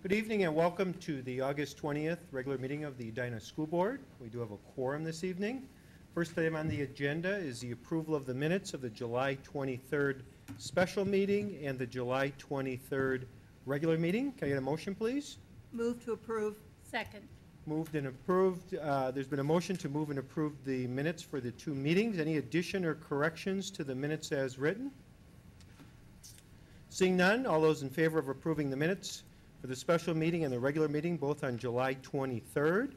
Good evening and welcome to the August 20th regular meeting of the Edina School Board. We do have a quorum this evening. First item on the agenda is the approval of the minutes of the July 23rd special meeting and the July 23rd regular meeting. Can I get a motion, please? Move to approve. Second. Moved and approved. There's been a motion to move and approve the minutes for the two meetings. Any addition or corrections to the minutes as written? Seeing none, all those in favor of approving the minutes for the special meeting and the regular meeting, both on July 23rd.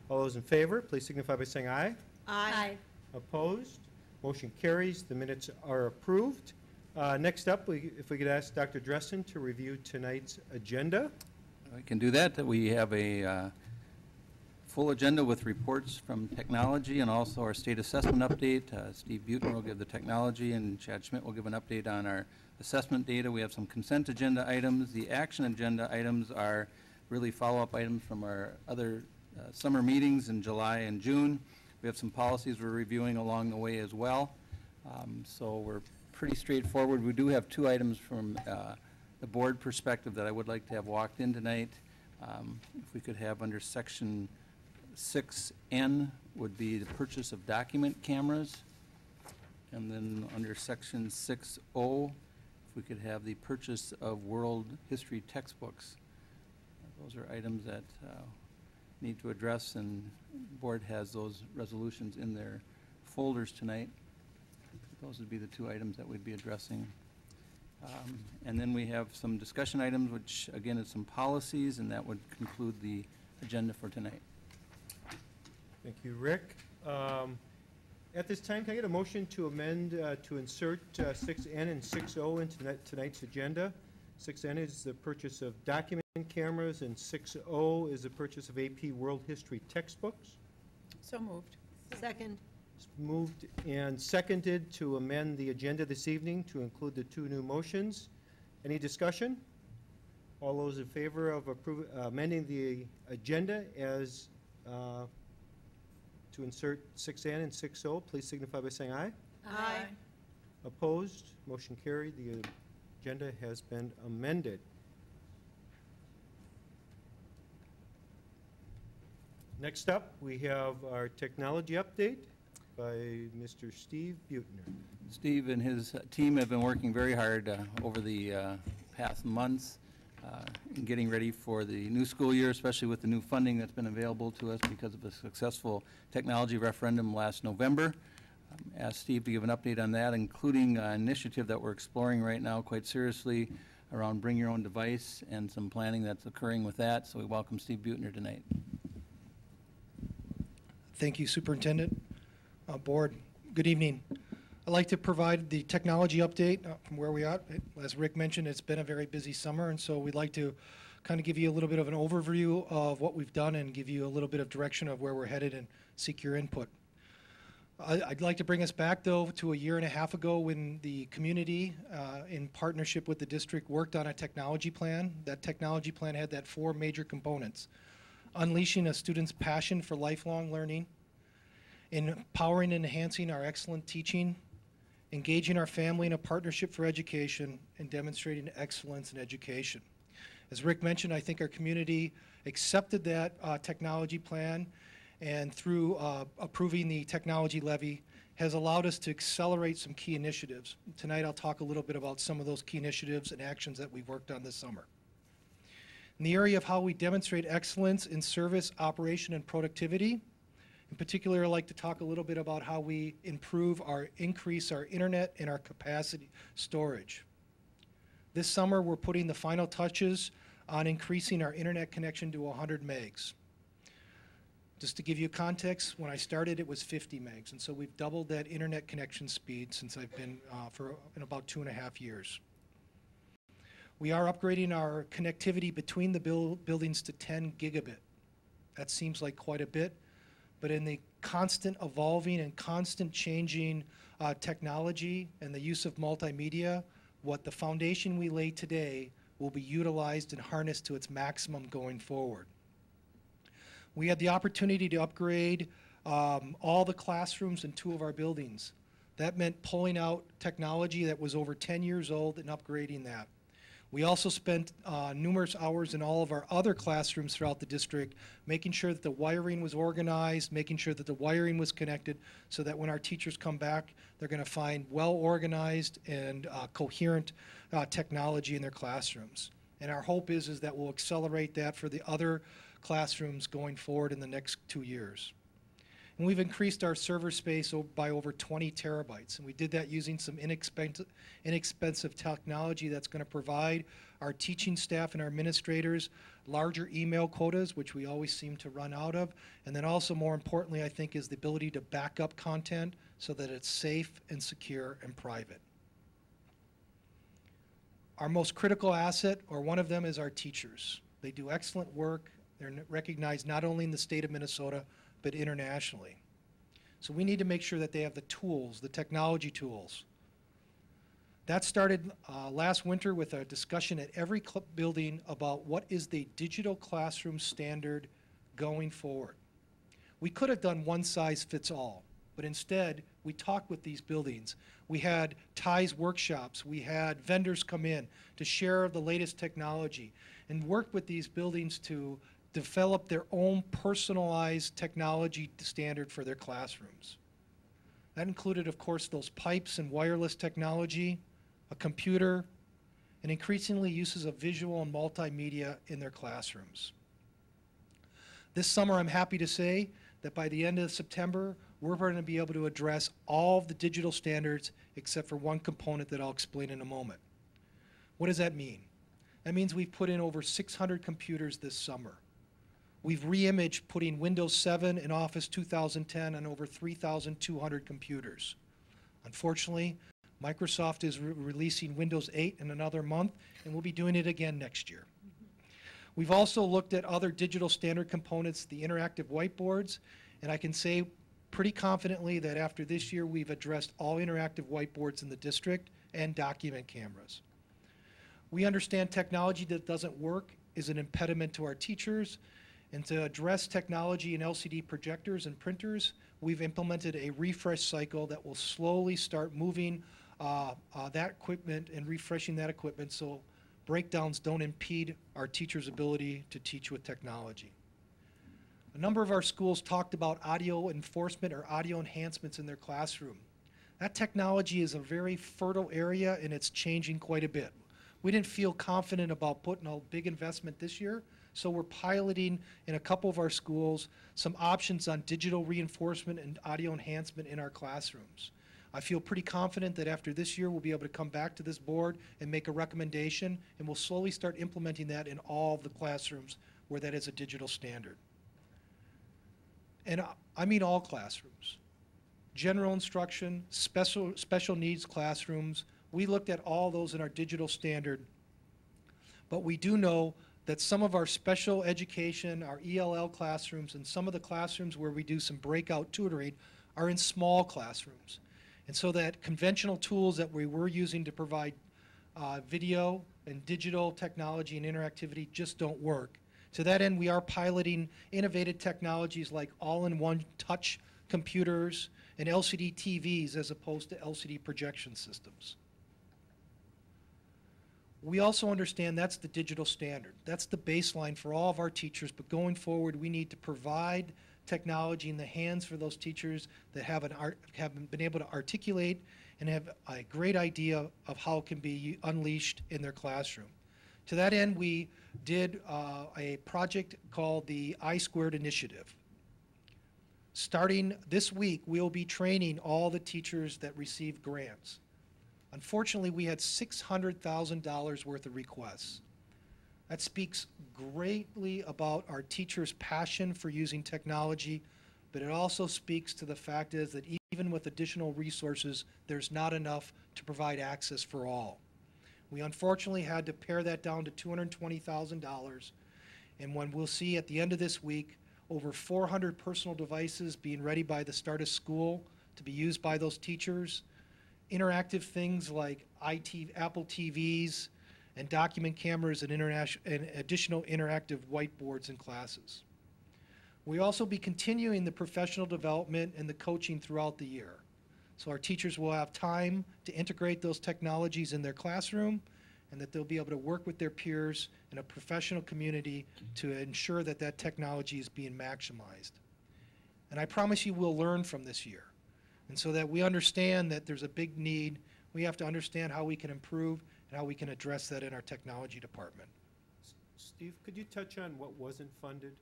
All those in favor, please signify by saying aye. Aye. Opposed? Motion carries. The minutes are approved. Next up, if we could ask Dr. Dressen to review tonight's agenda. I can do that. We have a full agenda with reports from technology and also our state assessment update. Steve Buettner will give the technology and Chad Schmidt will give an update on our assessment data. We have some consent agenda items. The action agenda items are really follow-up items from our other summer meetings in July and June. We have some policies we're reviewing along the way as well. So we're pretty straightforward. We do have two items from the board perspective that I would like to have walked in tonight. If we could have under section 6N would be the purchase of document cameras. And then under section 6O, if we could have the purchase of world history textbooks. Those are items that need to address, and the board has those resolutions in their folders tonight. Those would be the two items that we'd be addressing. And then we have some discussion items, which again is some policies, and that would conclude the agenda for tonight. Thank you, Rick. At this time, can I get a motion to amend, to insert 6N and 6O into tonight's agenda? 6N is the purchase of document cameras, and 6O is the purchase of AP World History textbooks. So moved. Second. It's moved and seconded to amend the agenda this evening to include the two new motions. Any discussion? All those in favor of amending the agenda as to insert 6N and 6O, please signify by saying aye. Aye. Opposed? Motion carried. The agenda has been amended. Next up, we have our technology update by Mr. Steve Buettner. Steve and his team have been working very hard over the past months in getting ready for the new school year, especially with the new funding that's been available to us because of a successful technology referendum last November. Asked Steve to give an update on that, including an initiative that we're exploring right now quite seriously around bring your own device and some planning that's occurring with that. So we welcome Steve Buettner tonight. Thank you, Superintendent. Board, good evening. I'd like to provide the technology update from where we are. As Rick mentioned, it's been a very busy summer, and so we'd like to kind of give you a little bit of an overview of what we've done and give you a little bit of direction of where we're headed and seek your input. I'd like to bring us back, though, to a year and a half ago when the community, in partnership with the district, worked on a technology plan. That technology plan had that four major components: unleashing a student's passion for lifelong learning, empowering and enhancing our excellent teaching, engaging our family in a partnership for education, and demonstrating excellence in education. As Rick mentioned, I think our community accepted that technology plan, and through approving the technology levy has allowed us to accelerate some key initiatives. Tonight I'll talk a little bit about some of those key initiatives and actions that we've worked on this summer. In the area of how we demonstrate excellence in service, operation, and productivity, in particular, I'd like to talk a little bit about how we increase our internet and our capacity storage. This summer, we're putting the final touches on increasing our internet connection to 100 megs. Just to give you context, when I started, it was 50 megs, and so we've doubled that internet connection speed since I've been in about 2.5 years. We are upgrading our connectivity between the buildings to 10 gigabit. That seems like quite a bit, but in the constant evolving and constant changing technology and the use of multimedia, what the foundation we lay today will be utilized and harnessed to its maximum going forward. We had the opportunity to upgrade all the classrooms in 2 of our buildings. That meant pulling out technology that was over 10 years old and upgrading that. We also spent numerous hours in all of our other classrooms throughout the district, making sure that the wiring was organized, making sure that the wiring was connected, so that when our teachers come back, they're going to find well-organized and coherent technology in their classrooms. And our hope is that we'll accelerate that for the other classrooms going forward in the next 2 years. And we've increased our server space by over 20 terabytes. And we did that using some inexpensive technology that's going to provide our teaching staff and our administrators larger email quotas, which we always seem to run out of. And then also, more importantly, I think, is the ability to back up content so that it's safe and secure and private. Our most critical asset, or one of them, is our teachers. They do excellent work. They're recognized not only in the state of Minnesota, but internationally. So we need to make sure that they have the tools, the technology tools. That started last winter with a discussion at every building about what is the digital classroom standard going forward. We could have done one size fits all, but instead we talked with these buildings. We had ties workshops. We had vendors come in to share the latest technology and work with these buildings to develop their own personalized technology standard for their classrooms. That included, of course, those pipes and wireless technology, a computer, and increasingly uses of visual and multimedia in their classrooms. This summer, I'm happy to say that by the end of September, we're going to be able to address all of the digital standards except for one component that I'll explain in a moment. What does that mean? That means we've put in over 600 computers this summer. We've re-imaged putting Windows 7 and Office 2010 on over 3,200 computers. Unfortunately, Microsoft is releasing Windows 8 in another month, and we'll be doing it again next year. We've also looked at other digital standard components, the interactive whiteboards, and I can say pretty confidently that after this year, we've addressed all interactive whiteboards in the district and document cameras. We understand technology that doesn't work is an impediment to our teachers. And to address technology in LCD projectors and printers, we've implemented a refresh cycle that will slowly start moving that equipment and refreshing that equipment so breakdowns don't impede our teachers' ability to teach with technology. A number of our schools talked about audio enforcement or audio enhancements in their classroom. That technology is a very fertile area, and it's changing quite a bit. We didn't feel confident about putting a big investment this year, so we're piloting in a couple of our schools some options on digital reinforcement and audio enhancement in our classrooms. I feel pretty confident that after this year we'll be able to come back to this board and make a recommendation, and we'll slowly start implementing that in all of the classrooms where that is a digital standard. And I mean all classrooms. General instruction, special needs classrooms, we looked at all those in our digital standard, but we do know that some of our special education, our ELL classrooms, and some of the classrooms where we do some breakout tutoring are in small classrooms. And so that conventional tools that we were using to provide video and digital technology and interactivity just don't work. To that end, we are piloting innovative technologies like all-in-one touch computers and LCD TVs as opposed to LCD projection systems. We also understand that's the digital standard. That's the baseline for all of our teachers, but going forward, we need to provide technology in the hands for those teachers that have been able to articulate and have a great idea of how it can be unleashed in their classroom. To that end, we did a project called the I-Squared Initiative. Starting this week, we'll be training all the teachers that receive grants. Unfortunately, we had $600,000 worth of requests. That speaks greatly about our teachers' passion for using technology, but it also speaks to the fact is that even with additional resources, there's not enough to provide access for all. We unfortunately had to pare that down to $220,000, and when we'll see at the end of this week, over 400 personal devices being ready by the start of school to be used by those teachers, interactive things like Apple TVs and document cameras and additional interactive whiteboards in classes. We'll also be continuing the professional development and the coaching throughout the year. So our teachers will have time to integrate those technologies in their classroom and that they'll be able to work with their peers in a professional community to ensure that that technology is being maximized. And I promise you we'll learn from this year. And so that we understand that there's a big need, we have to understand how we can improve and how we can address that in our technology department. Steve, could you touch on what wasn't funded?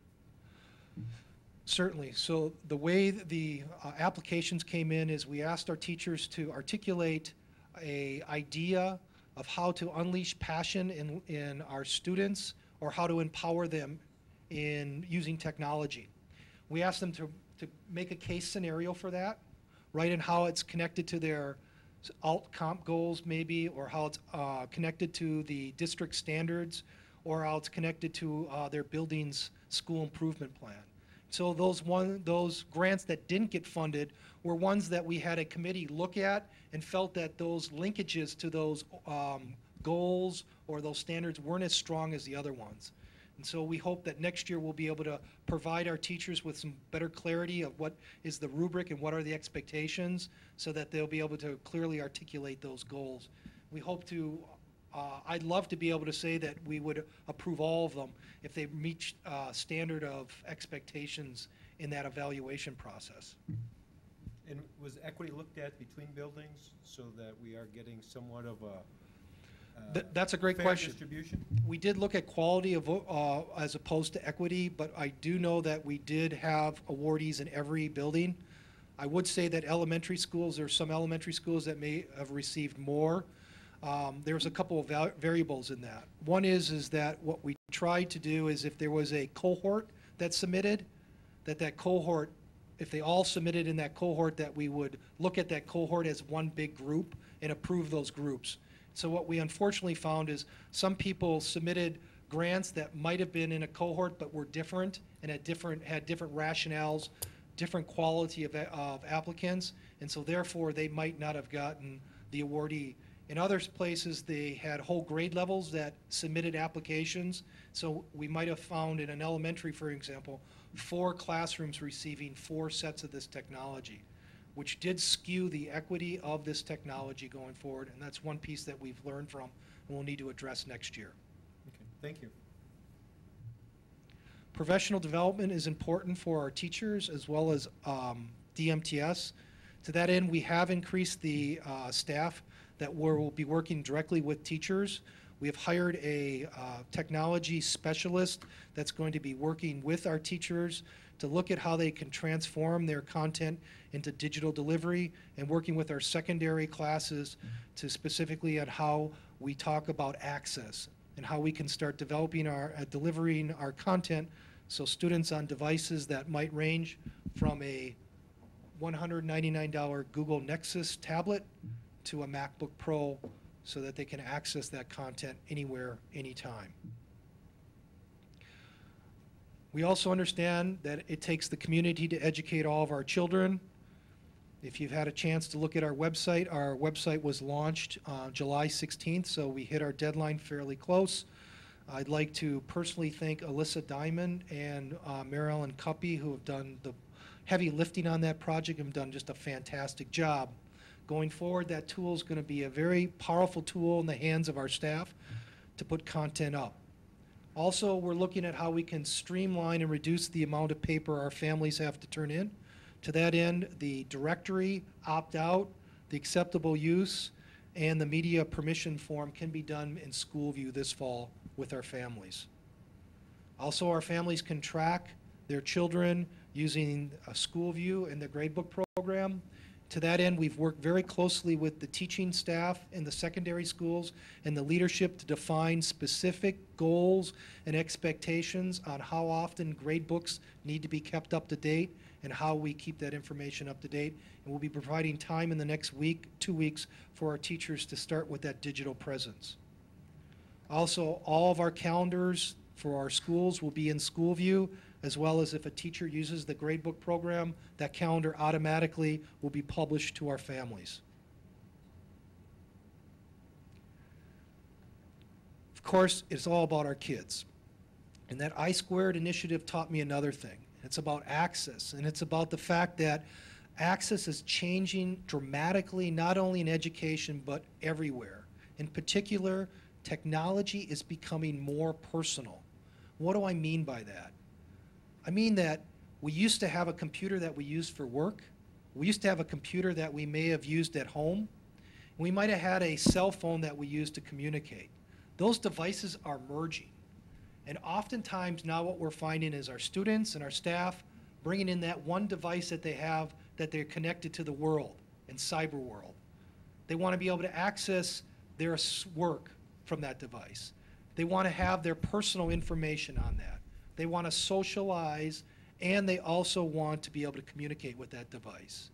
Certainly. So the way the applications came in is we asked our teachers to articulate an idea of how to unleash passion in our students or how to empower them in using technology. We asked them to make a case scenario for that, right, and how it's connected to their alt-comp goals maybe, or how it's connected to the district standards, or how it's connected to their building's school improvement plan. So those grants that didn't get funded were ones that we had a committee look at and felt that those linkages to those goals or those standards weren't as strong as the other ones. And so we hope that next year we'll be able to provide our teachers with some better clarity of what is the rubric and what are the expectations so that they'll be able to clearly articulate those goals. We hope to I'd love to be able to say that we would approve all of them if they meet standard of expectations in that evaluation process. And was equity looked at between buildings so that we are getting somewhat of a That's a great fair question. distribution? We did look at quality of, as opposed to equity, but I do know that we did have awardees in every building. I would say that elementary schools, there are some elementary schools that may have received more. There's a couple of variables in that. One is that what we tried to do is if there was a cohort that submitted, that cohort, if they all submitted in that cohort, that we would look at that cohort as one big group and approve those groups. So what we unfortunately found is some people submitted grants that might have been in a cohort but were different and had different rationales, different quality of applicants, and so therefore they might not have gotten the awardee. In other places, they had whole grade levels that submitted applications. So we might have found in an elementary, for example, 4 classrooms receiving 4 sets of this technology, which did skew the equity of this technology going forward. And that's one piece that we've learned from and we'll need to address next year. Okay, thank you. Professional development is important for our teachers as well as DMTS. To that end, we have increased the staff that will be working directly with teachers. We have hired a technology specialist that's going to be working with our teachers to look at how they can transform their content into digital delivery and working with our secondary classes to specifically on how we talk about access and how we can start developing delivering our content so students on devices that might range from a $199 Google Nexus tablet to a MacBook Pro so that they can access that content anywhere, anytime. We also understand that it takes the community to educate all of our children. If you've had a chance to look at our website was launched July 16th, so we hit our deadline fairly close. I'd like to personally thank Alyssa Diamond and Mary Ellen Cuppy, who have done the heavy lifting on that project and done just a fantastic job. Going forward, that tool is going to be a very powerful tool in the hands of our staff to put content up. Also, we're looking at how we can streamline and reduce the amount of paper our families have to turn in. To that end, the directory, opt-out, the acceptable use, and the media permission form can be done in SchoolView this fall with our families. Also, our families can track their children using a SchoolView and the gradebook program. To that end, we've worked very closely with the teaching staff in the secondary schools and the leadership to define specific goals and expectations on how often gradebooks need to be kept up to date and how we keep that information up to date. And we'll be providing time in the next week, 2 weeks, for our teachers to start with that digital presence. Also, all of our calendars for our schools will be in SchoolView, as well as if a teacher uses the gradebook program, that calendar automatically will be published to our families. Of course, it's all about our kids. And that I-Squared initiative taught me another thing. It's about access, and it's about the fact that access is changing dramatically, not only in education, but everywhere. In particular, technology is becoming more personal. What do I mean by that? I mean that we used to have a computer that we used for work. We used to have a computer that we may have used at home. We might have had a cell phone that we used to communicate. Those devices are merging. And oftentimes now what we're finding is our students and our staff bringing in that one device that they have that they're connected to the world and cyber world. They want to be able to access their work from that device. They want to have their personal information on that. They want to socialize, and they also want to be able to communicate with that device.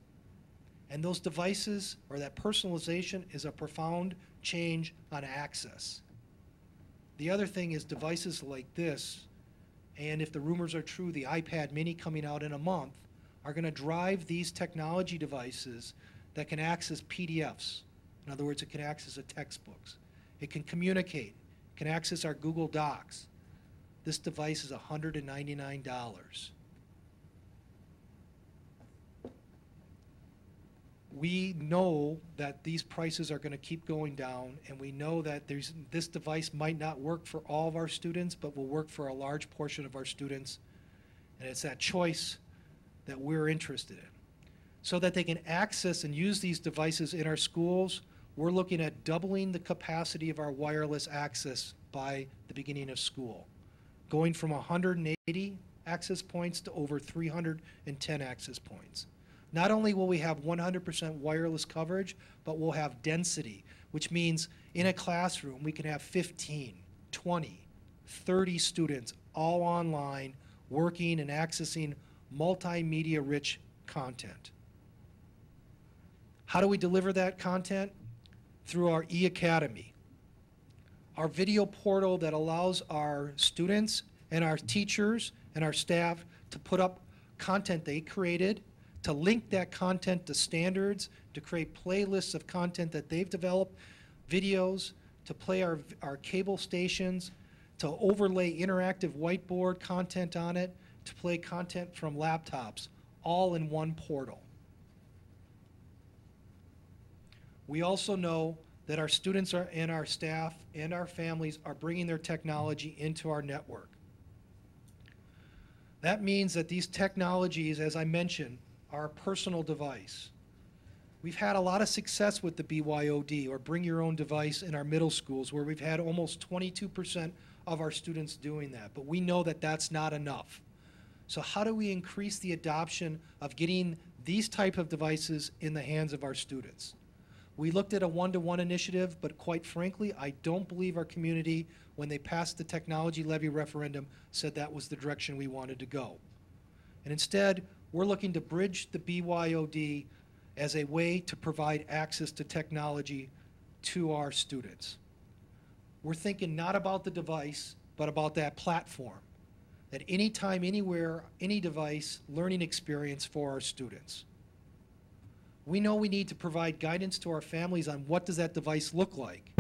And those devices, or that personalization, is a profound change on access. The other thing is devices like this, and if the rumors are true, the iPad mini coming out in a month, are going to drive these technology devices that can access PDFs. In other words, it can access the textbooks. It can communicate. It can access our Google Docs. This device is $199. We know that these prices are going to keep going down, and we know that this device might not work for all of our students, but will work for a large portion of our students. And it's that choice that we're interested in. So that they can access and use these devices in our schools, we're looking at doubling the capacity of our wireless access by the beginning of school, going from 180 access points to over 310 access points. Not only will we have 100% wireless coverage, but we'll have density, which means in a classroom we can have 15, 20, 30 students all online working and accessing multimedia-rich content. How do we deliver that content? Through our e-academy, our video portal that allows our students and our teachers and our staff to put up content they created, to link that content to standards, to create playlists of content that they've developed, videos, to play our cable stations, to overlay interactive whiteboard content on it, to play content from laptops, all in one portal. We also know that our students and our staff and our families are bringing their technology into our network. That means that these technologies, as I mentioned, are a personal device. We've had a lot of success with the BYOD, or bring your own device, in our middle schools, where we've had almost 22% of our students doing that. But we know that that's not enough. So how do we increase the adoption of getting these type of devices in the hands of our students? We looked at a one-to-one initiative, but quite frankly, I don't believe our community, when they passed the technology levy referendum, said that was the direction we wanted to go. And instead, we're looking to bridge the BYOD as a way to provide access to technology to our students. We're thinking not about the device, but about that platform, that anytime, anywhere, any device, learning experience for our students. We know we need to provide guidance to our families on what does that device look like.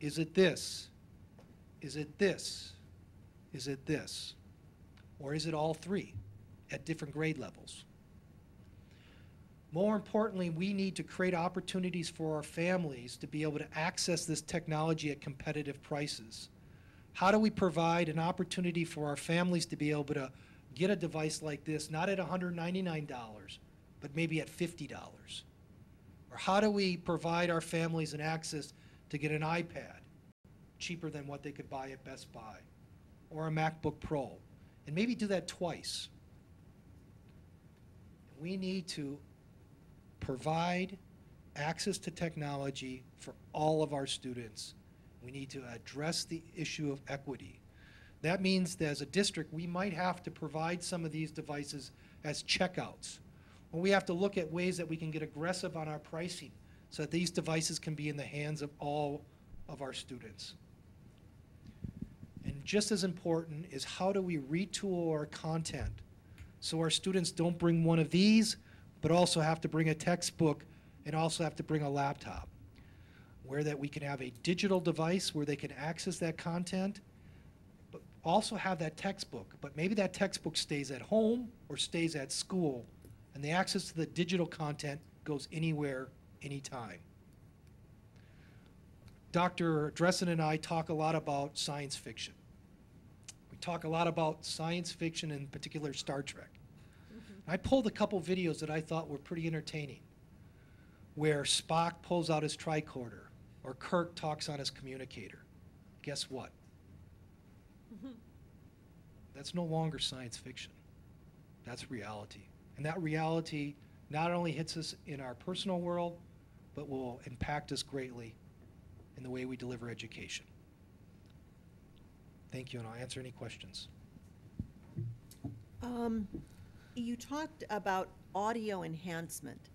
Is it this? Is it this? Is it this? Or is it all three at different grade levels? More importantly, we need to create opportunities for our families to be able to access this technology at competitive prices. How do we provide an opportunity for our families to be able to get a device like this, not at $199, but maybe at $50? Or how do we provide our families an access to get an iPad cheaper than what they could buy at Best Buy, or a MacBook Pro, and maybe do that twice? We need to provide access to technology for all of our students. We need to address the issue of equity. That means that as a district, we might have to provide some of these devices as checkouts. Or we have to look at ways that we can get aggressive on our pricing so that these devices can be in the hands of all of our students. And just as important is, how do we retool our content so our students don't bring one of these, but also have to bring a textbook and also have to bring a laptop, where that we can have a digital device where they can access that content, but also have that textbook. But maybe that textbook stays at home or stays at school, and the access to the digital content goes anywhere, anytime. Dr. Dressen and I talk a lot about science fiction. We talk a lot about science fiction, in particular Star Trek. I pulled a couple videos that I thought were pretty entertaining, where Spock pulls out his tricorder or Kirk talks on his communicator. Guess what? That's no longer science fiction. That's reality. And that reality not only hits us in our personal world, but will impact us greatly in the way we deliver education. Thank you, and I'll answer any questions. You talked about audio enhancement.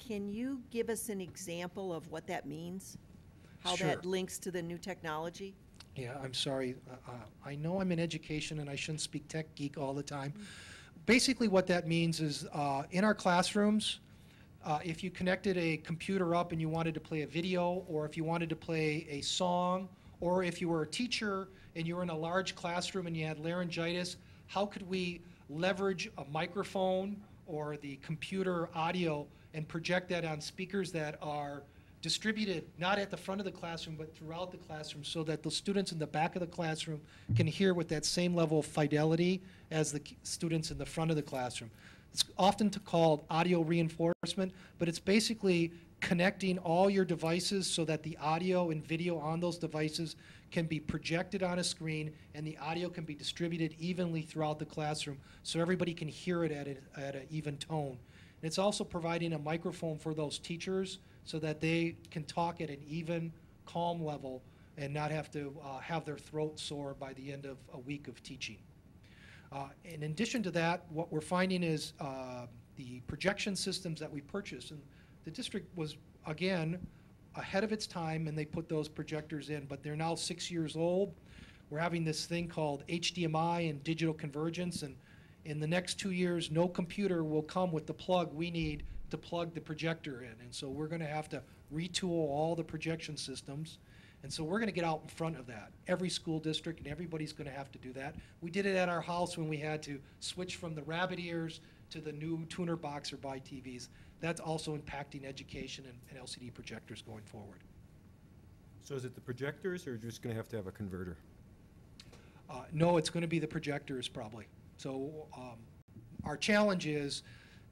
Can you give us an example of what that means? How Sure. that links to the new technology? Yeah, I'm sorry. I know I'm in education and I shouldn't speak tech geek all the time. Basically what that means is in our classrooms, if you connected a computer up and you wanted to play a video, or if you wanted to play a song, or if you were a teacher and you were in a large classroom and you had laryngitis, how could we leverage a microphone or the computer audio and project that on speakers that are distributed not at the front of the classroom but throughout the classroom, so that the students in the back of the classroom can hear with that same level of fidelity as the students in the front of the classroom. It's often called audio reinforcement, but it's basically connecting all your devices so that the audio and video on those devices can be projected on a screen and the audio can be distributed evenly throughout the classroom so everybody can hear it at an even tone. And it's also providing a microphone for those teachers so that they can talk at an even, calm level and not have to have their throat sore by the end of a week of teaching. In addition to that, what we're finding is the projection systems that we purchased, and the district was, again, ahead of its time, and they put those projectors in, but they're now 6 years old. We're having this thing called HDMI and digital convergence, and in the next 2 years, no computer will come with the plug we need to plug the projector in. And so we're going to have to retool all the projection systems. And so we're going to get out in front of that. Every school district and everybody's going to have to do that. We did it at our house when we had to switch from the rabbit ears to the new tuner box or buy TVs. That's also impacting education and LCD projectors going forward. So is it the projectors, or are you just going to have a converter? No, it's going to be the projectors probably. So our challenge is,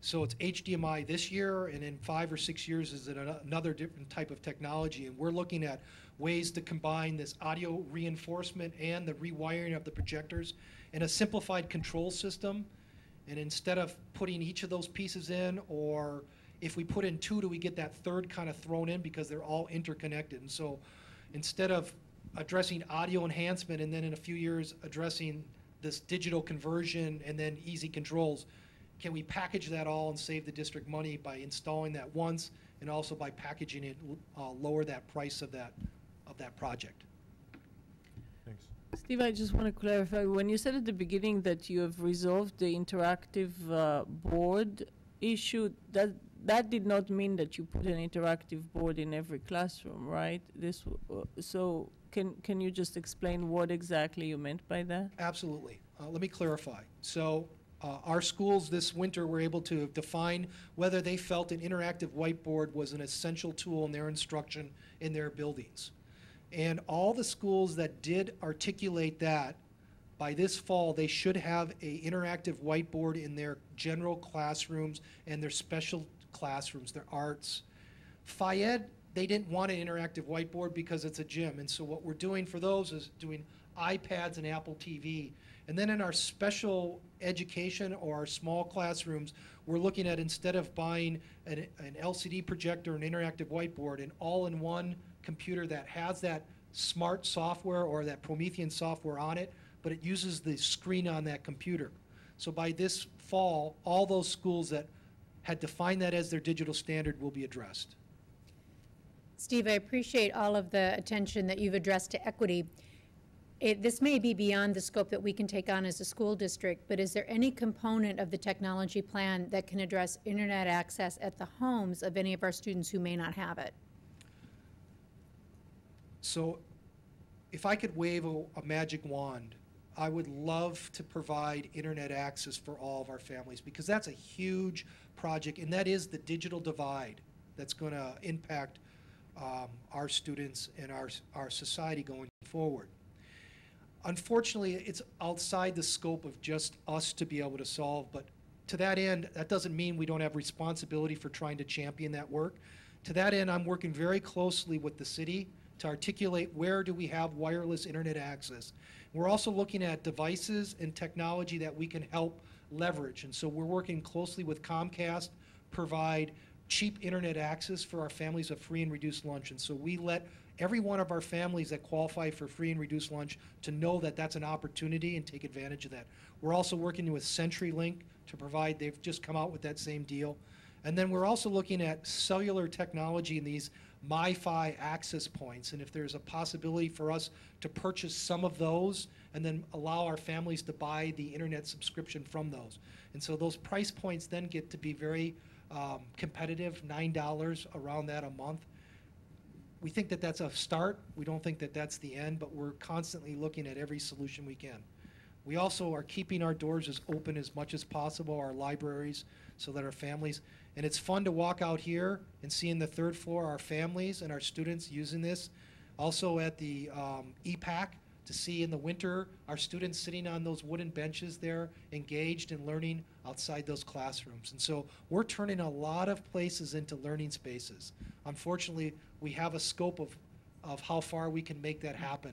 so it's HDMI this year, and in 5 or 6 years is it another different type of technology, and we're looking at ways to combine this audio reinforcement and the rewiring of the projectors in a simplified control system. And instead of putting each of those pieces in, or if we put in 2, do we get that third kind of thrown in because they're all interconnected? And so instead of addressing audio enhancement and then in a few years addressing this digital conversion and then easy controls, can we package that all and save the district money by installing that once, and also by packaging it, lower that price of that project? Thanks. Steve, I just want to clarify, when you said at the beginning that you have resolved the interactive board issue, that did not mean that you put an interactive board in every classroom, right? So can you just explain what exactly you meant by that? Absolutely. Let me clarify. So our schools this winter were able to define whether they felt an interactive whiteboard was an essential tool in their instruction in their buildings. And all the schools that did articulate that, by this fall, they should have an interactive whiteboard in their general classrooms and their special classrooms, their arts. Fayette, they didn't want an interactive whiteboard because it's a gym. And so what we're doing for those is doing iPads and Apple TV. And then in our special education or our small classrooms, we're looking at, instead of buying an LCD projector, an interactive whiteboard, an all-in-one computer that has that smart software or that Promethean software on it, but it uses the screen on that computer. So by this fall, all those schools that had defined that as their digital standard will be addressed. Steve, I appreciate all of the attention that you've addressed to equity. This may be beyond the scope that we can take on as a school district, but is there any component of the technology plan that can address internet access at the homes of any of our students who may not have it? So if I could wave a magic wand, I would love to provide internet access for all of our families, because that's a huge project, and that is the digital divide that's going to impact our students and our society going forward. Unfortunately, it's outside the scope of just us to be able to solve, but to that end, that doesn't mean we don't have responsibility for trying to champion that work. To that end, I'm working very closely with the city to articulate where do we have wireless internet access. We're also looking at devices and technology that we can help leverage. And so we're working closely with Comcast, provide cheap internet access for our families of free and reduced lunch. And so we let every one of our families that qualify for free and reduced lunch to know that that's an opportunity and take advantage of that. We're also working with CenturyLink to provide, they've just come out with that same deal. And then we're also looking at cellular technology in these MiFi access points. And if there's a possibility for us to purchase some of those and then allow our families to buy the internet subscription from those. And so those price points then get to be very competitive, $9 around that a month. We think that that's a start. We don't think that that's the end, but we're constantly looking at every solution we can. We also are keeping our doors as open as much as possible, our libraries, so that our families, and it's fun to walk out here and see in the third floor our families and our students using this. Also at the EPAC, to see in the winter our students sitting on those wooden benches there, engaged in learning outside those classrooms. And so we're turning a lot of places into learning spaces. Unfortunately, we have a scope of how far we can make that happen.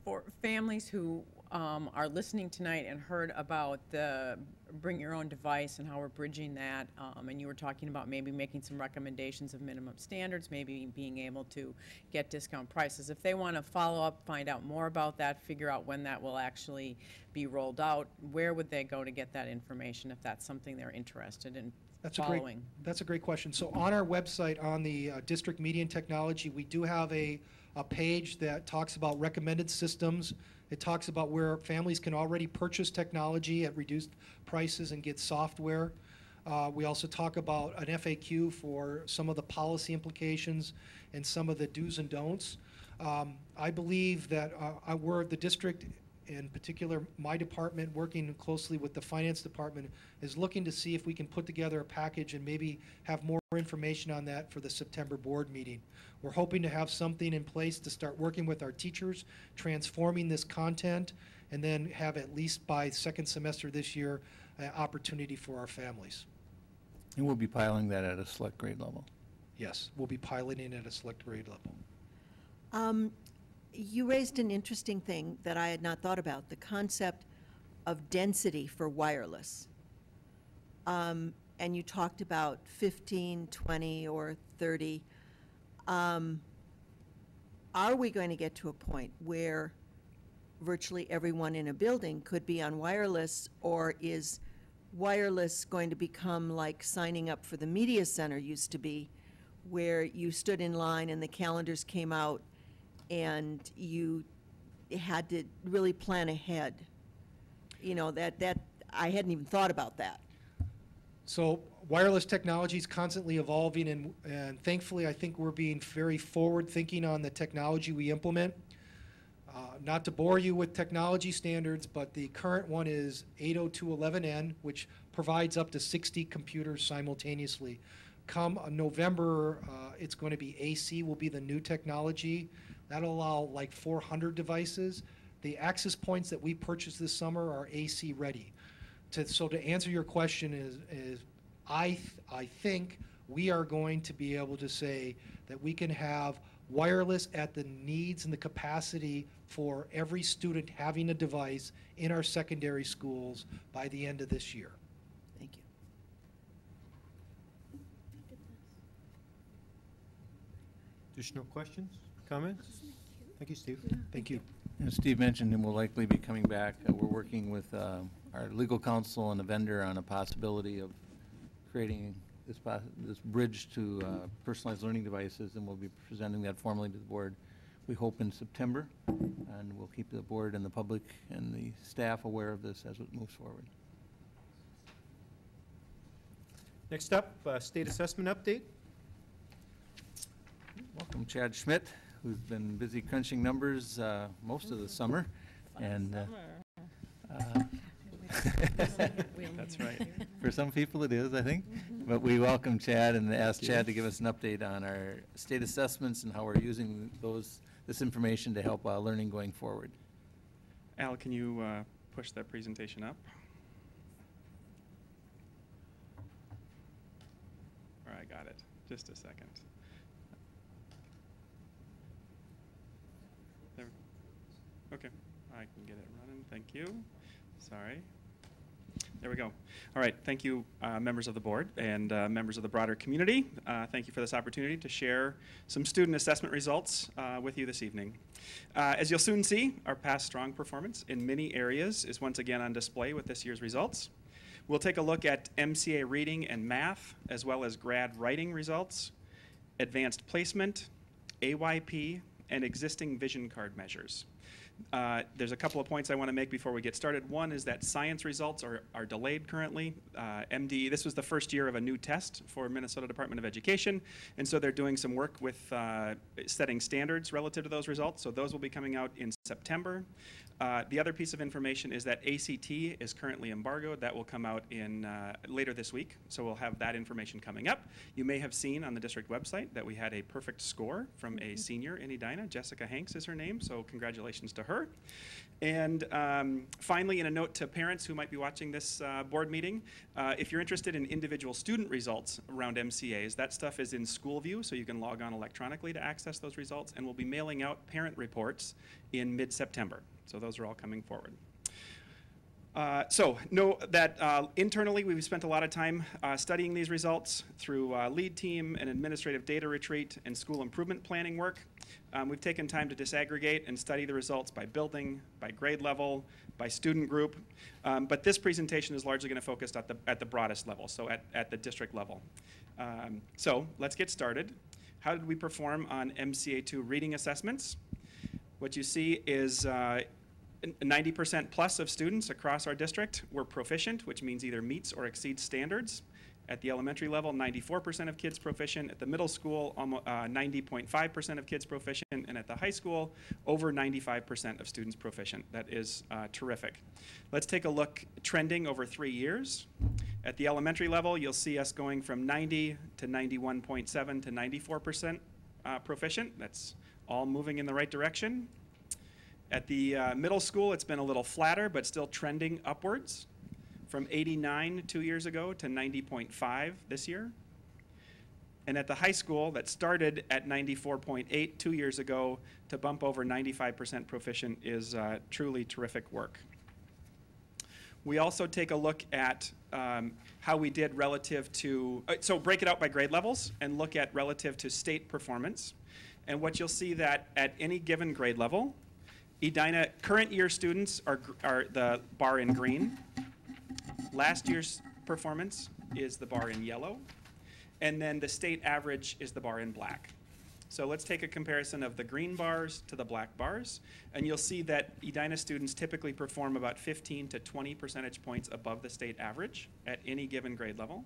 For families who are listening tonight and heard about the bring your own device and how we're bridging that, and you were talking about maybe making some recommendations of minimum standards, maybe being able to get discount prices. If they want to follow up, find out more about that, figure out when that will actually be rolled out, where would they go to get that information if that's something they're interested in following? That's a great question. So on our website, on the District Media and Technology, we do have a page that talks about recommended systems. It talks about where families can already purchase technology at reduced prices and get software. We also talk about an FAQ for some of the policy implications and some of the do's and don'ts. I believe that we're the district, in particular my department, working closely with the finance department, is looking to see if we can put together a package and maybe have more information on that for the September board meeting. We're hoping to have something in place to start working with our teachers, transforming this content, and then have at least by second semester this year an opportunity for our families. And we'll be piloting that at a select grade level. Yes, we'll be piloting at a select grade level. You raised an interesting thing that I had not thought about, the concept of density for wireless. And you talked about 15, 20, or 30. Are we going to get to a point where virtually everyone in a building could be on wireless, or is wireless going to become like signing up for the media center used to be, where you stood in line and the calendars came out and you had to really plan ahead? You know, that I hadn't even thought about that. So wireless technology is constantly evolving, and thankfully I think we're being very forward-thinking on the technology we implement. Not to bore you with technology standards, but the current one is 802.11n, which provides up to 60 computers simultaneously. Come November, it's going to be AC will be the new technology. That'll allow like 400 devices. The access points that we purchased this summer are AC ready. So to answer your question is I think we are going to be able to say that we can have wireless at the needs and the capacity for every student having a device in our secondary schools by the end of this year. Thank you. Additional questions, comments? Thank you, Steve. Thank you. As Steve mentioned, and we'll likely be coming back, we're working with our legal counsel and a vendor on a possibility of creating this bridge to personalized learning devices, and we'll be presenting that formally to the board, we hope, in September, and we'll keep the board and the public and the staff aware of this as it moves forward. Next up, state assessment update. Welcome Chad Schmidt, who's been busy crunching numbers most of the summer. And That's right. For some people it is, I think. But we welcome Chad and ask Chad to give us an update on our state assessments and how we're using this information to help learning going forward. Al, can you push that presentation up? All right, got it. Just a second. There. Okay, I can get it running. Thank you. Sorry. There we go. All right, thank you, members of the board and members of the broader community. Thank you for this opportunity to share some student assessment results with you this evening. As you'll soon see, our past strong performance in many areas is once again on display with this year's results. We'll take a look at MCA reading and math, as well as grad writing results, advanced placement, AYP, and existing vision card measures. There's a couple of points I want to make before we get started. One is that science results are delayed currently. MD, this was the first year of a new test for Minnesota Department of Education, and so they're doing some work with setting standards relative to those results, so those will be coming out in September. The other piece of information is that ACT is currently embargoed. That will come out in later this week, so we'll have that information coming up. You may have seen on the district website that we had a perfect score from a senior in Edina. Jessica Hanks is her name, so congratulations to her. And finally, in a note to parents who might be watching this board meeting, if you're interested in individual student results around MCAs, that stuff is in SchoolView, so you can log on electronically to access those results, and we'll be mailing out parent reports in mid-September. So those are all coming forward. So know that internally we've spent a lot of time studying these results through lead team and administrative data retreat and school improvement planning work. We've taken time to disaggregate and study the results by building, by grade level, by student group. But this presentation is largely going to focus at the broadest level, so at the district level. So let's get started. How did we perform on MCA2 reading assessments? What you see is 90% plus of students across our district were proficient, which means either meets or exceeds standards. At the elementary level, 94% of kids proficient. At the middle school, 90.5% of kids proficient. And at the high school, over 95% of students proficient. That is terrific. Let's take a look trending over 3 years. At the elementary level, you'll see us going from 90 to 91.7 to 94% proficient. That's all moving in the right direction. At the middle school, it's been a little flatter, but still trending upwards, from 89 2 years ago to 90.5 this year. And at the high school, that started at 94.8 2 years ago to bump over 95% proficient is truly terrific work. We also take a look at how we did relative to, so break it out by grade levels and look at relative to state performance. And what you'll see that at any given grade level, Edina current year students are the bar in green. Last year's performance is the bar in yellow. And then the state average is the bar in black. So let's take a comparison of the green bars to the black bars. And you'll see that Edina students typically perform about 15 to 20 percentage points above the state average at any given grade level.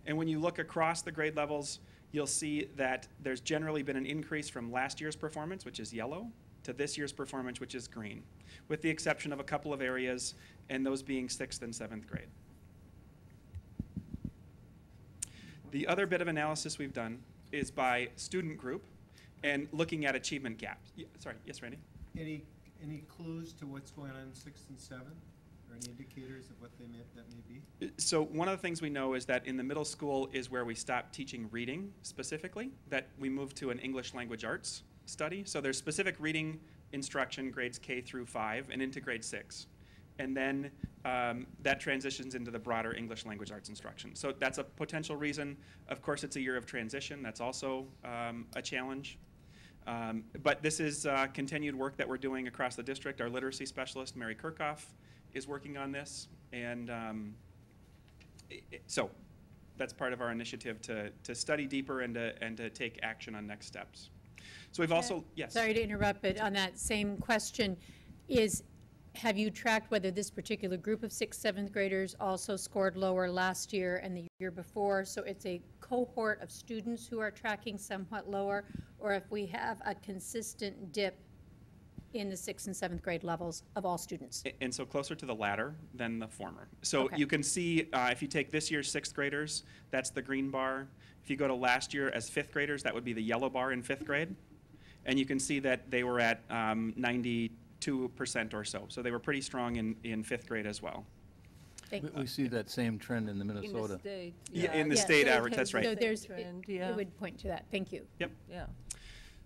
And when you look across the grade levels, you'll see that there's generally been an increase from last year's performance, which is yellow, to this year's performance, which is green, with the exception of a couple of areas, and those being 6th and 7th grade. The other bit of analysis we've done is by student group and looking at achievement gaps. Sorry, yes, Randy? Any clues to what's going on in 6th and 7th? Or any indicators of what that may be? So one of the things we know is that in the middle school is where we stopped teaching reading specifically, that we moved to an English language arts study. So there's specific reading instruction, grades K through 5, and into grade 6. And then that transitions into the broader English language arts instruction. So that's a potential reason. Of course, it's a year of transition. That's also a challenge. But this is continued work that we're doing across the district. Our literacy specialist, Mary Kirchhoff, is working on this. And so that's part of our initiative to study deeper and to take action on next steps. So we've also, yes. Sorry to interrupt, but on that same question, have you tracked whether this particular group of 6th, 7th graders also scored lower last year and the year before? So it's a cohort of students who are tracking somewhat lower, or if we have a consistent dip in the 6th and 7th grade levels of all students? And so closer to the latter than the former. So Okay. you can see, if you take this year's 6th graders, that's the green bar. If you go to last year as 5th graders, that would be the yellow bar in 5th grade. And you can see that they were at 92% or so. So they were pretty strong in 5th grade as well. We see that same trend in the In the Minnesota. state. Yeah, in the Yeah, state so it average, that's right. So there's, Trend, it yeah. would point to that. Thank you. Yep. Yeah.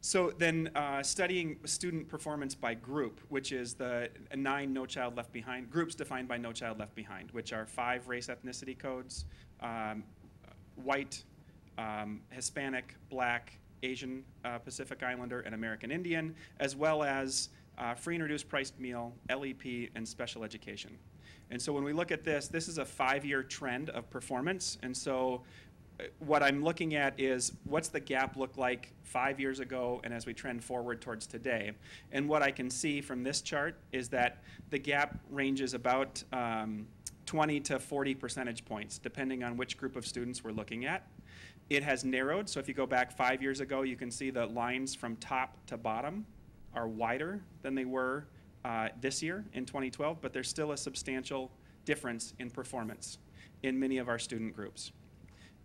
So then studying student performance by group, which is the 9 No Child Left Behind, groups defined by No Child Left Behind, which are 5 race ethnicity codes, white, Hispanic, Black, Asian, Pacific Islander, and American Indian, as well as free and reduced priced meal, LEP, and special education. And so when we look at this, this is a 5-year trend of performance. And so what I'm looking at is what's the gap look like 5 years ago and as we trend forward towards today. And what I can see from this chart is that the gap ranges about 20 to 40 percentage points, depending on which group of students we're looking at. It has narrowed, so if you go back 5 years ago, you can see the lines from top to bottom are wider than they were this year in 2012, but there's still a substantial difference in performance in many of our student groups.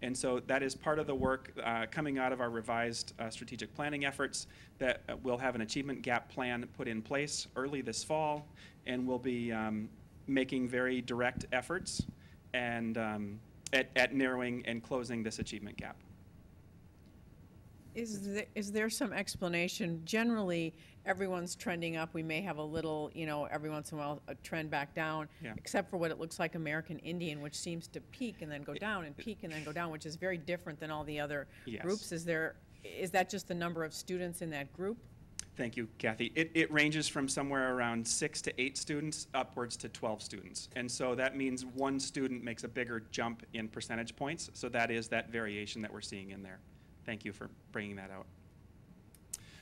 And so that is part of the work coming out of our revised strategic planning efforts that we'll have an achievement gap plan put in place early this fall, and we'll be making very direct efforts and at narrowing and closing this achievement gap. Is there some explanation? Generally, everyone's trending up. We may have a little, every once in a while, a trend back down, Yeah. except for what it looks like American Indian, which seems to peak and then go down and peak and then go down, which is very different than all the other Yes. groups. Is that just the number of students in that group? Thank you, Kathy. It ranges from somewhere around 6 to 8 students upwards to 12 students. And so that means one student makes a bigger jump in percentage points. So that is that variation that we're seeing in there. Thank you for bringing that out.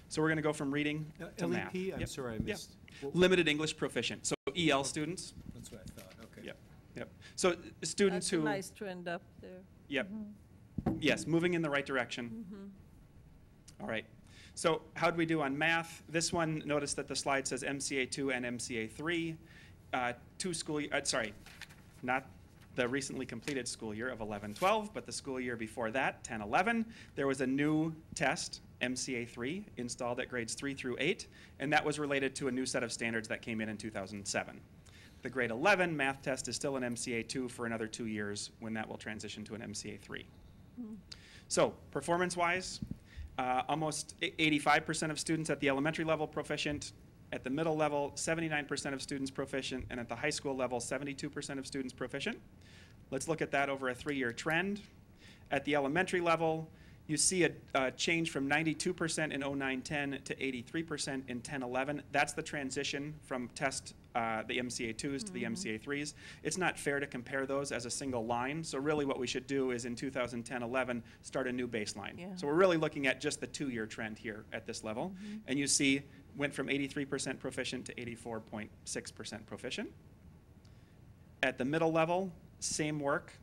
So we're going to go from reading to math. LEP, I'm Yep. sorry, I Yep. missed. What- Limited English proficient. So EL students. That's what I thought, okay. Yep. Yep. So students That's a who. nice trend up there. Yep. Yes, moving in the right direction. All right. So how do we do on math? This one, notice that the slide says MCA 2 and MCA 3. Not the recently completed school year of 11-12, but the school year before that, 10-11. There was a new test, MCA 3, installed at grades 3 through 8, and that was related to a new set of standards that came in 2007. The grade 11 math test is still an MCA 2 for another 2 years when that will transition to an MCA 3. So performance-wise, almost 85% of students at the elementary level proficient, at the middle level, 79% of students proficient, and at the high school level, 72% of students proficient. Let's look at that over a 3-year trend. At the elementary level, you see a change from 92% in 09-10 to 83% in 10-11. That's the transition from the MCA 2s to the MCA 3s. It's not fair to compare those as a single line, so really what we should do is in 2010-11 start a new baseline. Yeah. So we're really looking at just the 2-year trend here at this level, and you see went from 83% proficient to 84.6% proficient. At the middle level, same work.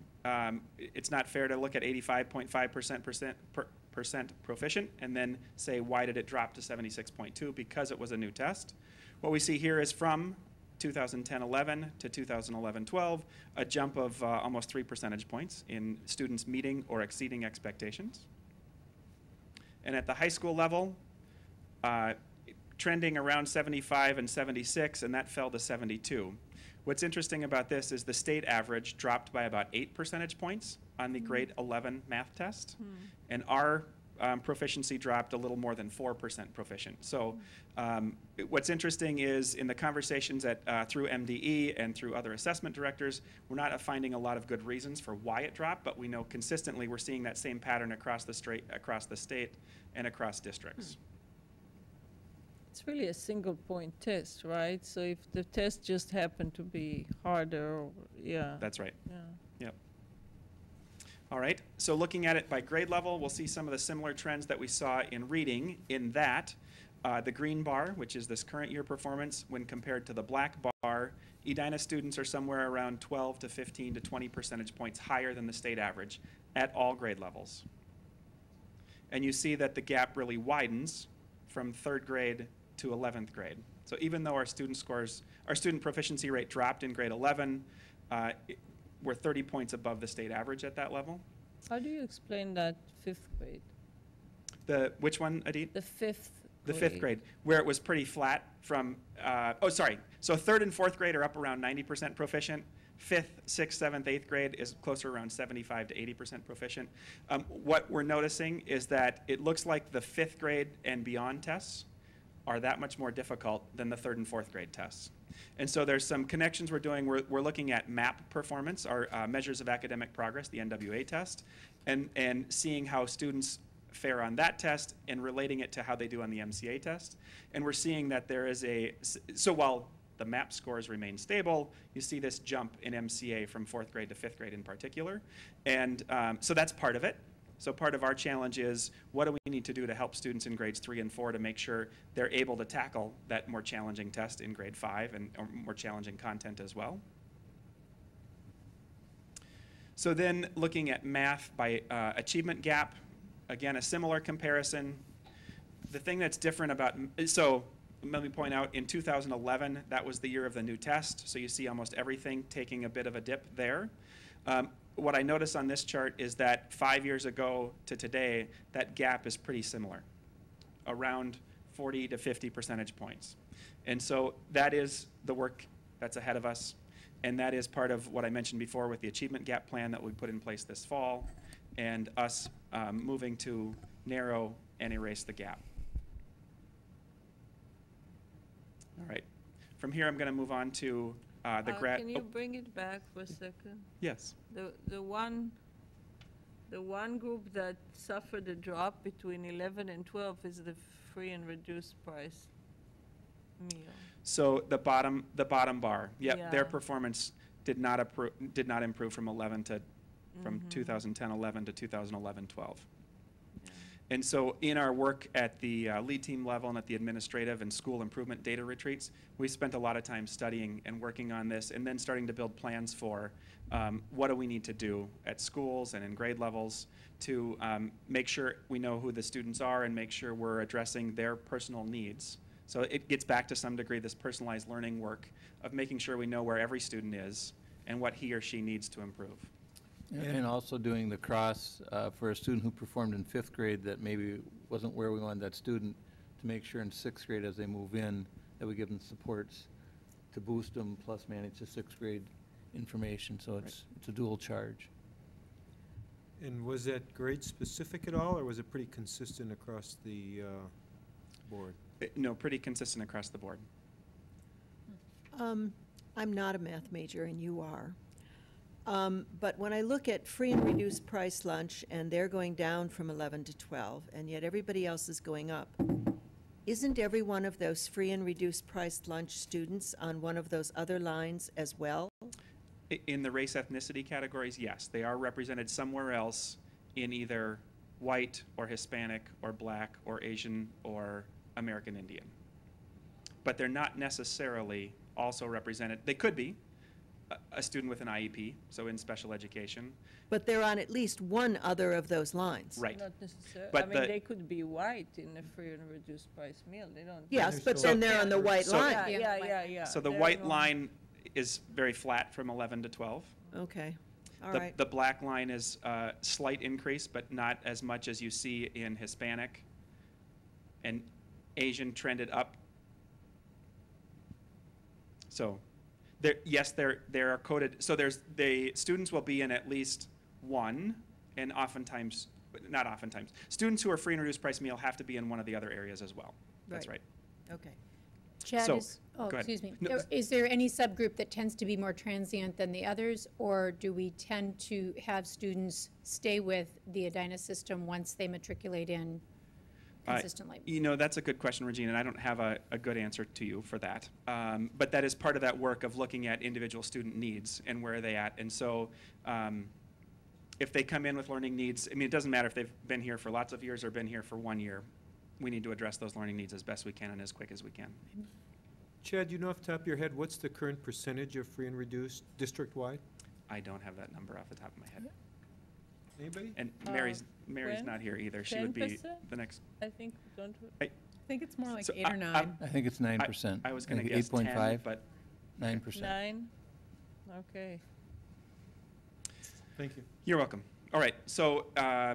It's not fair to look at 85.5% proficient and then say, why did it drop to 76.2? Because it was a new test. What we see here is from 2010-11 to 2011-12, a jump of almost 3 percentage points in students meeting or exceeding expectations. And at the high school level, trending around 75 and 76, and that fell to 72. What's interesting about this is the state average dropped by about 8 percentage points on the grade 11 math test, and our proficiency dropped a little more than 4% proficient. So what's interesting is in the conversations through MDE and through other assessment directors, we're not finding a lot of good reasons for why it dropped, but we know consistently we're seeing that same pattern across the state and across districts. It's really a single point test, right? So if the test just happened to be harder, yeah. That's right. Yeah. Yep. All right, so looking at it by grade level, we'll see some of the similar trends that we saw in reading in that the green bar, which is this current year performance, when compared to the black bar, Edina students are somewhere around 12 to 15 to 20 percentage points higher than the state average at all grade levels. And you see that the gap really widens from 3rd grade to 11th grade. So even though our student scores, our student proficiency rate dropped in grade 11, we're 30 points above the state average at that level. How do you explain that fifth grade? Which one, Adit? The fifth The grade. fifth grade, where it was pretty flat from, so third and fourth grade are up around 90% proficient. Fifth, sixth, seventh, eighth grade is closer around 75 to 80% proficient. What we're noticing is that it looks like the fifth grade and beyond tests are that much more difficult than the third and fourth grade tests. And so there's some connections we're doing. We're looking at MAP performance, our measures of academic progress, the NWA test, and seeing how students fare on that test and relating it to how they do on the MCA test. And we're seeing that there is so while the MAP scores remain stable, you see this jump in MCA from fourth grade to fifth grade in particular. And so that's part of it. So part of our challenge is, what do we need to do to help students in grades 3 and 4 to make sure they're able to tackle that more challenging test in grade 5 and or more challenging content as well? So then looking at math by achievement gap, again, a similar comparison. The thing that's different about, so let me point out, in 2011, that was the year of the new test, so you see almost everything taking a bit of a dip there. What I notice on this chart is that 5 years ago to today, that gap is pretty similar, around 40 to 50 percentage points. And so that is the work that's ahead of us, and that is part of what I mentioned before with the achievement gap plan that we put in place this fall, and us moving to narrow and erase the gap. All right. From here, I'm going to move on to the grad. Can you bring it back for a second? Yes. The one group that suffered a drop between 11 and 12 is the free and reduced price meal. So the bottom bar. Yep. Yeah. Their performance did not improve from 2010-11 to 2011-12. And so in our work at the lead team level and at the administrative and school improvement data retreats, we spent a lot of time studying and working on this, and then starting to build plans for what do we need to do at schools and in grade levels to make sure we know who the students are and make sure we're addressing their personal needs. So it gets back to some degree this personalized learning work of making sure we know where every student is and what he or she needs to improve. And also doing the cross for a student who performed in fifth grade that maybe wasn't where we wanted that student, to make sure in sixth grade as they move in that we give them supports to boost them plus manage the sixth grade information. So it's a dual charge. And was that grade specific at all, or was it pretty consistent across the board? No, pretty consistent across the board. I'm not a math major, and you are. But when I look at free and reduced price lunch, and they're going down from 11 to 12, and yet everybody else is going up, isn't every one of those free and reduced price lunch students on one of those other lines as well? In the race ethnicity categories, yes. They are represented somewhere else in either white or Hispanic or black or Asian or American Indian. But they're not necessarily also represented. They could be a student with an IEP, so in special education. But they're on at least one other of those lines. Right. Not necessarily. But I mean, the- they could be white in a free and reduced price meal. They don't. Yes, but So- then they're on the white So- line. Yeah. So the They're white not- line is very flat from 11 to 12. Okay, all The- right. The black line is a slight increase, but not as much as you see in Hispanic. And Asian trended up. So, yes, there are coded. So the students will be in at least one, and oftentimes, not oftentimes, students who are free and reduced price meal have to be in one of the other areas as well. That's right. Okay. Chad, So, oh, go ahead. excuse me. No. Is there any subgroup that tends to be more transient than the others, or do we tend to have students stay with the Edina system once they matriculate in consistently? You know, that's a good question, Regina, and I don't have a good answer to you for that. But that is part of that work of looking at individual student needs and where are they at. And so if they come in with learning needs, I mean, it doesn't matter if they've been here for lots of years or been here for 1 year. We need to address those learning needs as best we can and as quick as we can. Chad, you know off the top of your head, what's the current percentage of free and reduced district-wide? I don't have that number off the top of my head. Anybody? And Mary's Gwen? not here either. She would be 10%? the next. I think, don't we? think it's more like So 8 or 9. I think it's 9%. I was going to think guess 10, 8.5, but 9%. 9? Okay. Thank you. you're welcome. All right, so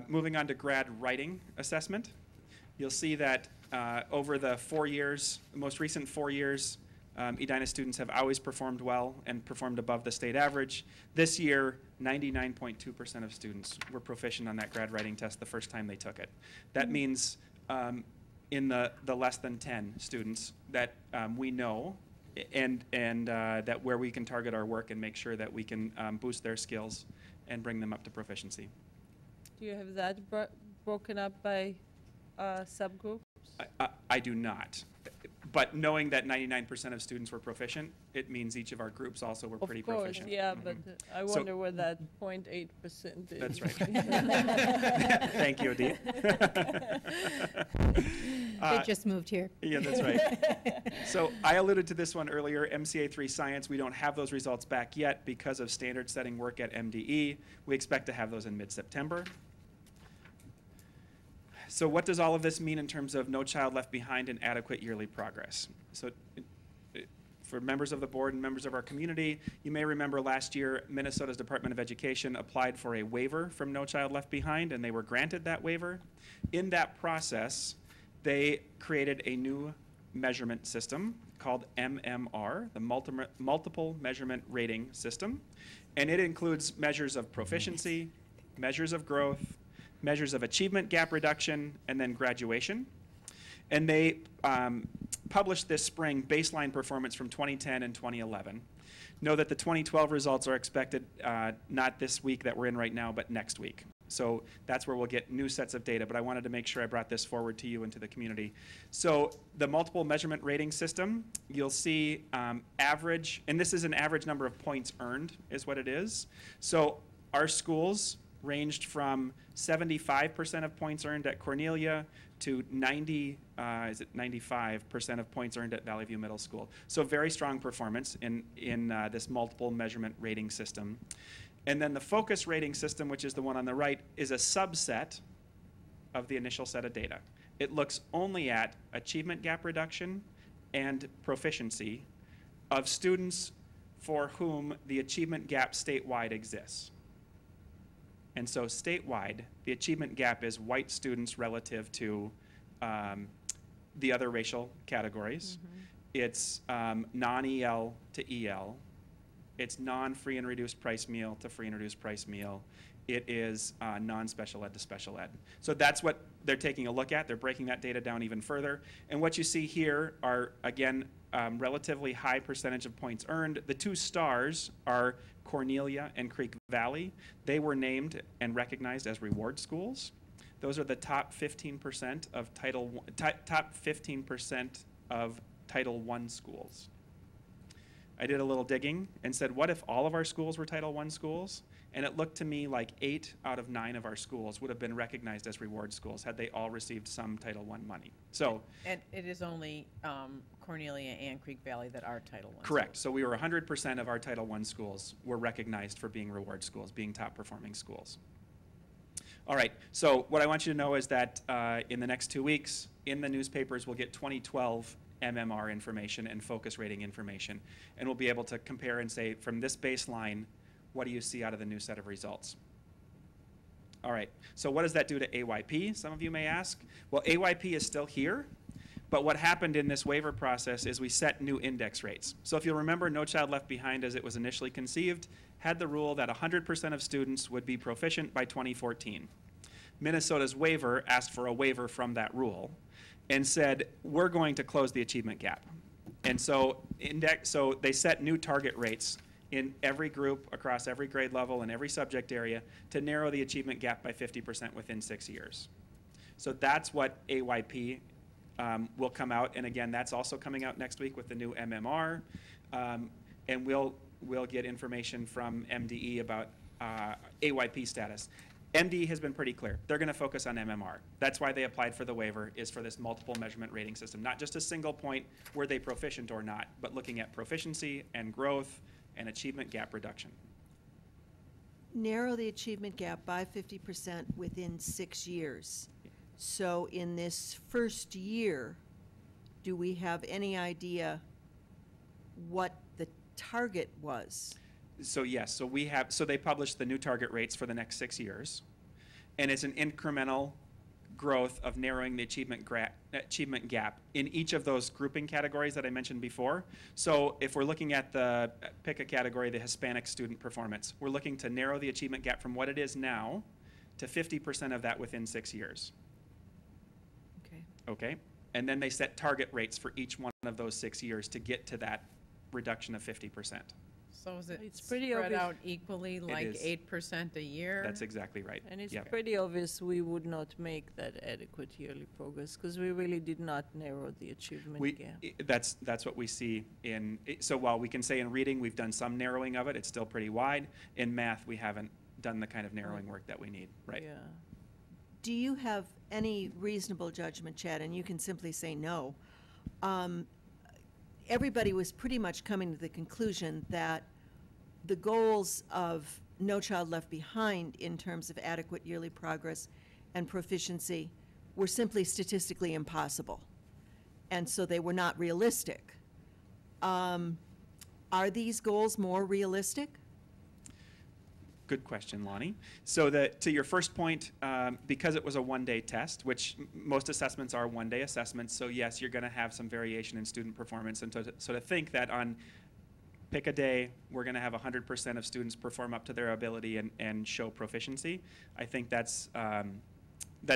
moving on to grad writing assessment. You'll see that over the 4 years, the most recent 4 years, Edina students have always performed well and performed above the state average. This year, 99.2% of students were proficient on that grad writing test the first time they took it. That means in the less than 10 students that we know and that where we can target our work and make sure that we can boost their skills and bring them up to proficiency. Do you have that broken up by subgroups? I do not. But knowing that 99% of students were proficient, it means each of our groups also were pretty Of course, proficient. yeah, Mhm. but I So- wonder where that 0.8% is. That's right. Thank you, Edie. They just moved here. Yeah, that's right. So I alluded to this one earlier, MCA 3 Science. We don't have those results back yet because of standard setting work at MDE. We expect to have those in mid-September. So what does all of this mean in terms of No Child Left Behind and adequate yearly progress? So for members of the board and members of our community, you may remember last year Minnesota's Department of Education applied for a waiver from No Child Left Behind, and they were granted that waiver. In that process, they created a new measurement system called MMR, the Multiple Measurement Rating System, and it includes measures of proficiency, measures of growth, measures of achievement gap reduction, and then graduation. And they published this spring baseline performance from 2010 and 2011. Know that the 2012 results are expected not this week that we're in right now, but next week. So that's where we'll get new sets of data, but I wanted to make sure I brought this forward to you and to the community. So the multiple measurement rating system, you'll see average, and this is an average number of points earned is what it is. So our schools ranged from 75% of points earned at Cornelia to 95% of points earned at Valley View Middle School. So very strong performance in this multiple measurement rating system. And then the focus rating system, which is the one on the right, is a subset of the initial set of data. It looks only at achievement gap reduction and proficiency of students for whom the achievement gap statewide exists. And so statewide, the achievement gap is white students relative to the other racial categories. Mm-hmm. It's non-EL to EL. It's non-free and reduced price meal to free and reduced price meal. It is non-special ed to special ed. So that's what they're taking a look at. They're breaking that data down even further. And what you see here are, again, relatively high percentage of points earned. The two stars are Cornelia and Creek Valley. They were named and recognized as reward schools. Those are the top 15% of top 15% of Title I schools. I did a little digging and said, what if all of our schools were Title I schools? And it looked to me like 8 out of 9 of our schools would have been recognized as reward schools had they all received some Title I money. So, And it is only Cornelia and Creek Valley that are Title I. correct. So we were 100% of our Title I schools were recognized for being reward schools, being top performing schools. All right, so what I want you to know is that in the next 2 weeks, in the newspapers, we'll get 2012 MMR information and focus rating information. And we'll be able to compare and say, from this baseline, what do you see out of the new set of results? All right, so what does that do to AYP, some of you may ask? Well, AYP is still here, but what happened in this waiver process is we set new index rates. So if you'll remember, No Child Left Behind as it was initially conceived had the rule that 100% of students would be proficient by 2014. Minnesota's waiver asked for a waiver from that rule and said, we're going to close the achievement gap. And so, so they set new target rates in every group, across every grade level, and every subject area to narrow the achievement gap by 50% within 6 years. So that's what AYP will come out. And again, that's also coming out next week with the new MMR. And we'll get information from MDE about AYP status. MDE has been pretty clear. They're going to focus on MMR. That's why they applied for the waiver, is for this multiple measurement rating system. Not just a single point, were they proficient or not, but looking at proficiency and growth and achievement gap reduction. Narrow the achievement gap by 50% within 6 years. So in this first year, do we have any idea what the target was? So yes, so we have, so they published the new target rates for the next 6 years. And it's an incremental growth of narrowing the achievement gap in each of those grouping categories that I mentioned before. So if we're looking at the, pick a category, the Hispanic student performance, we're looking to narrow the achievement gap from what it is now to 50% of that within 6 years. Okay. Okay? And then they set target rates for each one of those 6 years to get to that reduction of 50%. So is it It's pretty spread obvious. out equally, like is. 8% a year? That's exactly right. And it's Yep. pretty obvious we would not make that adequate yearly progress because we really did not narrow the achievement gap. That's what we see in, so while we can say in reading we've done some narrowing of it, it's still pretty wide. In math, we haven't done the kind of narrowing work that we need, right? Yeah. Do you have any reasonable judgment, Chad, and you can simply say no? Everybody was pretty much coming to the conclusion that the goals of No Child Left Behind in terms of adequate yearly progress and proficiency were simply statistically impossible. And so they were not realistic. Are these goals more realistic? Good question, Lonnie. So to your first point, because it was a one-day test, which most assessments are one-day assessments, so yes, you're going to have some variation in student performance. And so to think that on pick a day, we're going to have 100% of students perform up to their ability and show proficiency, I think that's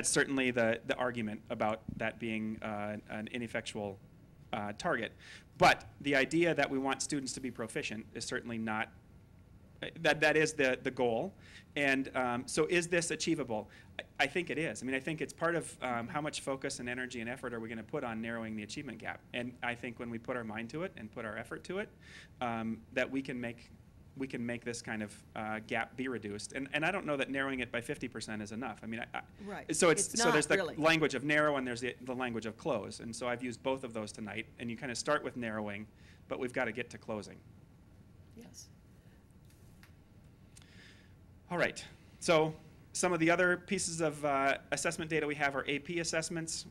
certainly the argument about that being an ineffectual target. But the idea that we want students to be proficient is certainly not, that is the goal. And so is this achievable? I think it is. I mean, I think it's part of how much focus and energy and effort are we going to put on narrowing the achievement gap. And I think when we put our mind to it and put our effort to it, that we can make this kind of gap be reduced. And I don't know that narrowing it by 50% is enough. I mean, Right. so It's so not there's the really. language of narrow and there's the language of close. And so I've used both of those tonight. And you kind of start with narrowing, but we've got to get to closing. Yes. All right, so some of the other pieces of assessment data we have are AP assessments.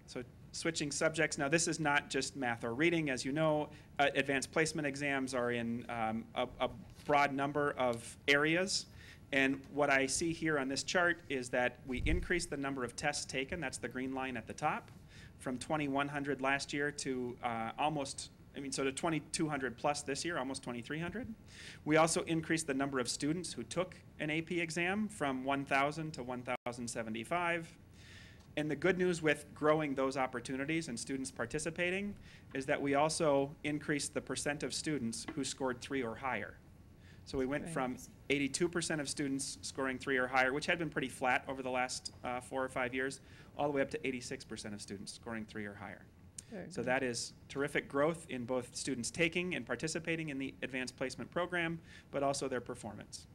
So switching subjects. Now this is not just math or reading. As you know, advanced placement exams are in a broad number of areas. And what I see here on this chart is that we increased the number of tests taken, that's the green line at the top, from 2,100 last year to so to 2,200 plus this year, almost 2,300. We also increased the number of students who took an AP exam from 1,000 to 1,075. And the good news with growing those opportunities and students participating is that we also increased the percent of students who scored 3 or higher. So we went from 82% of students scoring 3 or higher, which had been pretty flat over the last 4 or 5 years, all the way up to 86% of students scoring 3 or higher. So that is terrific growth in both students taking and participating in the advanced placement program, but also their performance.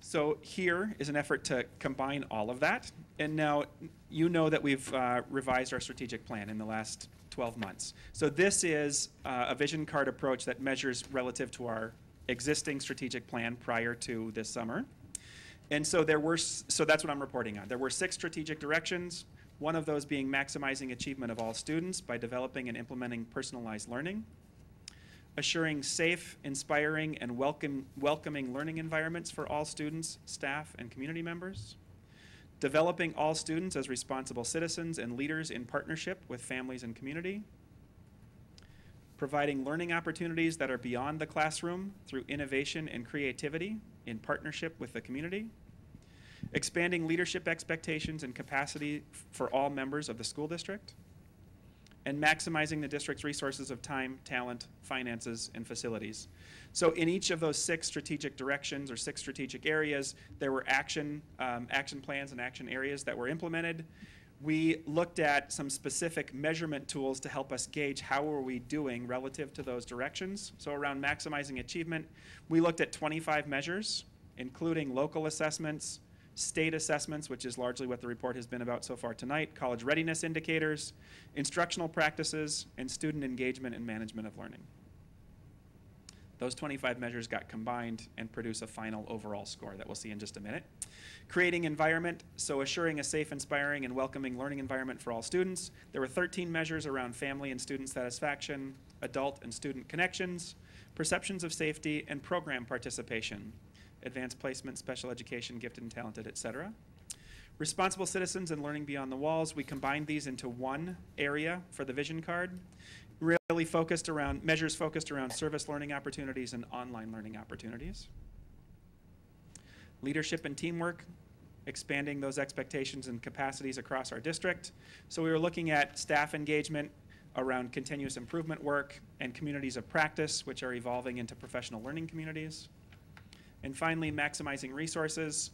So here is an effort to combine all of that. And now you know that we've revised our strategic plan in the last 12 months. So this is a vision card approach that measures relative to our existing strategic plan prior to this summer. And so so that's what I'm reporting on. There were 6 strategic directions. One of those being maximizing achievement of all students by developing and implementing personalized learning, assuring safe, inspiring, and welcoming learning environments for all students, staff, and community members, developing all students as responsible citizens and leaders in partnership with families and community, providing learning opportunities that are beyond the classroom through innovation and creativity in partnership with the community, expanding leadership expectations and capacity for all members of the school district, and maximizing the district's resources of time, talent, finances, and facilities. So in each of those 6 strategic directions or 6 strategic areas, there were action plans and action areas that were implemented. We looked at some specific measurement tools to help us gauge how are we doing relative to those directions. So around maximizing achievement, we looked at 25 measures, including local assessments, state assessments, which is largely what the report has been about so far tonight, college readiness indicators, instructional practices, and student engagement and management of learning. Those 25 measures got combined and produce a final overall score that we'll see in just a minute. Creating environment, so assuring a safe, inspiring, and welcoming learning environment for all students. There were 13 measures around family and student satisfaction, adult and student connections, perceptions of safety, and program participation, advanced placement, special education, gifted and talented, etc. Responsible citizens and learning beyond the walls, we combined these into one area for the vision card, really focused around, measures focused around service learning opportunities and online learning opportunities. Leadership and teamwork, expanding those expectations and capacities across our district. So we were looking at staff engagement around continuous improvement work and communities of practice, which are evolving into professional learning communities. And finally, maximizing resources,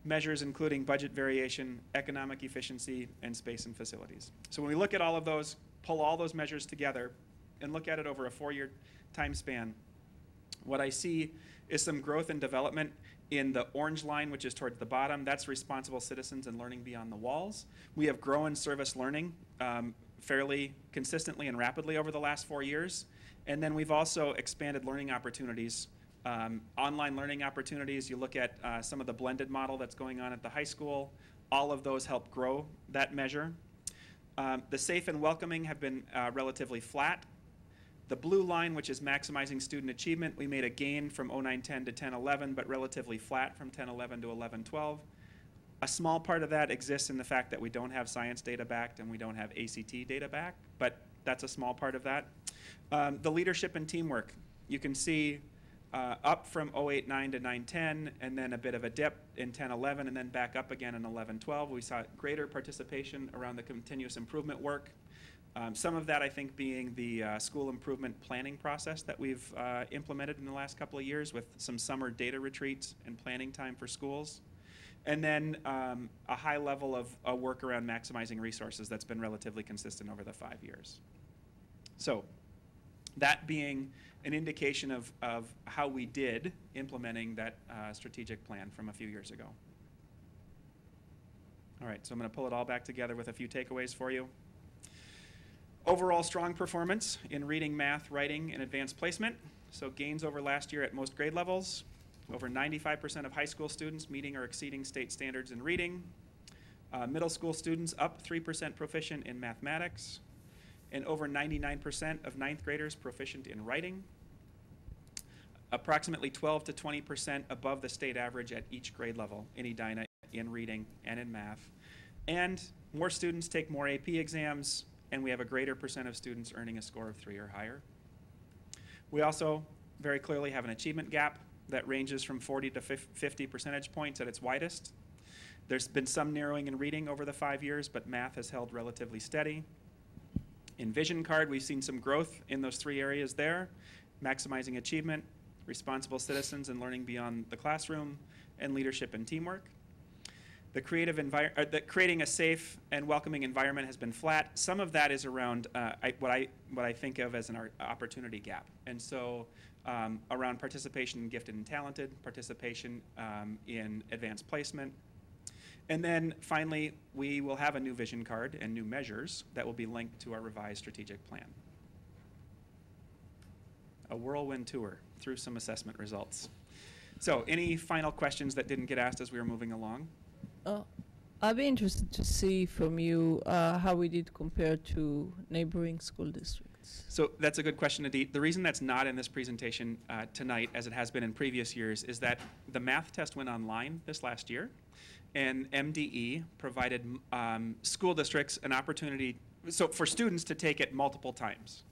measures including budget variation, economic efficiency, and space and facilities. So when we look at all of those, pull all those measures together and look at it over a 4-year time span, what I see is some growth and development in the orange line, which is towards the bottom. That's responsible citizens and learning beyond the walls. We have grown service learning fairly consistently and rapidly over the last 4 years. And then we've also expanded learning opportunities, online learning opportunities. You look at some of the blended model that's going on at the high school. All of those help grow that measure. The safe and welcoming have been relatively flat. The blue line, which is maximizing student achievement, we made a gain from 09-10 to 10-11, but relatively flat from 10-11 to 11-12. A small part of that exists in the fact that we don't have science data backed and we don't have ACT data backed, but that's a small part of that. The leadership and teamwork, you can see up from 08-9 to 9-10, and then a bit of a dip in 10-11, and then back up again in 11-12. We saw greater participation around the continuous improvement work. Some of that, I think, being the school improvement planning process that we've implemented in the last couple of years with some summer data retreats and planning time for schools. And then a high level of work around maximizing resources that's been relatively consistent over the 5 years. So that being an indication of how we did implementing that strategic plan from a few years ago. All right, so I'm going to pull it all back together with a few takeaways for you. Overall strong performance in reading, math, writing, and advanced placement. So gains over last year at most grade levels. Over 95% of high school students meeting or exceeding state standards in reading. Middle school students up 3% proficient in mathematics. And over 99% of ninth graders proficient in writing. Approximately 12 to 20% above the state average at each grade level in Edina in reading and in math. And more students take more AP exams, and we have a greater percent of students earning a score of 3 or higher. We also very clearly have an achievement gap that ranges from 40 to 50 percentage points at its widest. There's been some narrowing in reading over the 5 years, but math has held relatively steady. In Vision Card, we've seen some growth in those 3 areas there: maximizing achievement, responsible citizens and learning beyond the classroom, and leadership and teamwork. The creating a safe and welcoming environment has been flat. Some of that is around what I think of as an opportunity gap. And so around participation in gifted and talented, participation in advanced placement. And then finally, we will have a new vision card and new measures that will be linked to our revised strategic plan. A whirlwind tour through some assessment results. So any final questions that didn't get asked as we were moving along? I'd be interested to see from you how we did compare to neighboring school districts. So that's a good question, Adit. The reason that's not in this presentation tonight, as it has been in previous years, is that the math test went online this last year, and MDE provided school districts an opportunity for students to take it multiple times.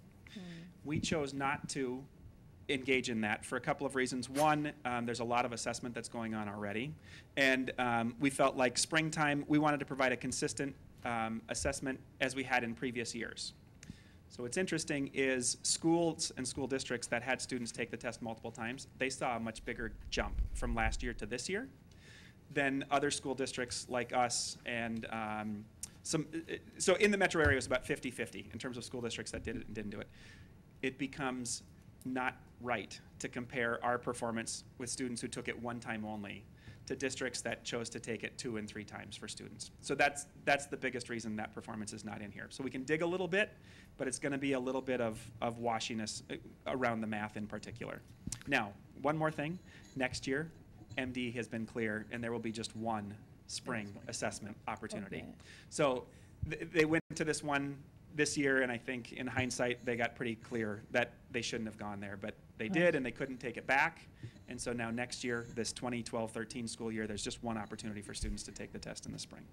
We chose not to engage in that for a couple of reasons. One, there's a lot of assessment that's going on already, and we felt like springtime, we wanted to provide a consistent assessment as we had in previous years. So what's interesting is schools and school districts that had students take the test multiple times, they saw a much bigger jump from last year to this year than other school districts like us, and so in the metro area it was about 50-50 in terms of school districts that did it and didn't do it. It becomes not right to compare our performance with students who took it one time only to districts that chose to take it 2 and 3 times for students. So that's the biggest reason that performance is not in here. So we can dig a little bit, but it's going to be a little bit of washiness around the math in particular. Now, one more thing. Next year, MD has been clear, and there will be just one spring assessment opportunity. Okay. So they went to this one this year, and I think in hindsight, they got pretty clear that they shouldn't have gone there, but they did, and they couldn't take it back. And so now next year, this 2012-13 school year, there's just one opportunity for students to take the test in the spring.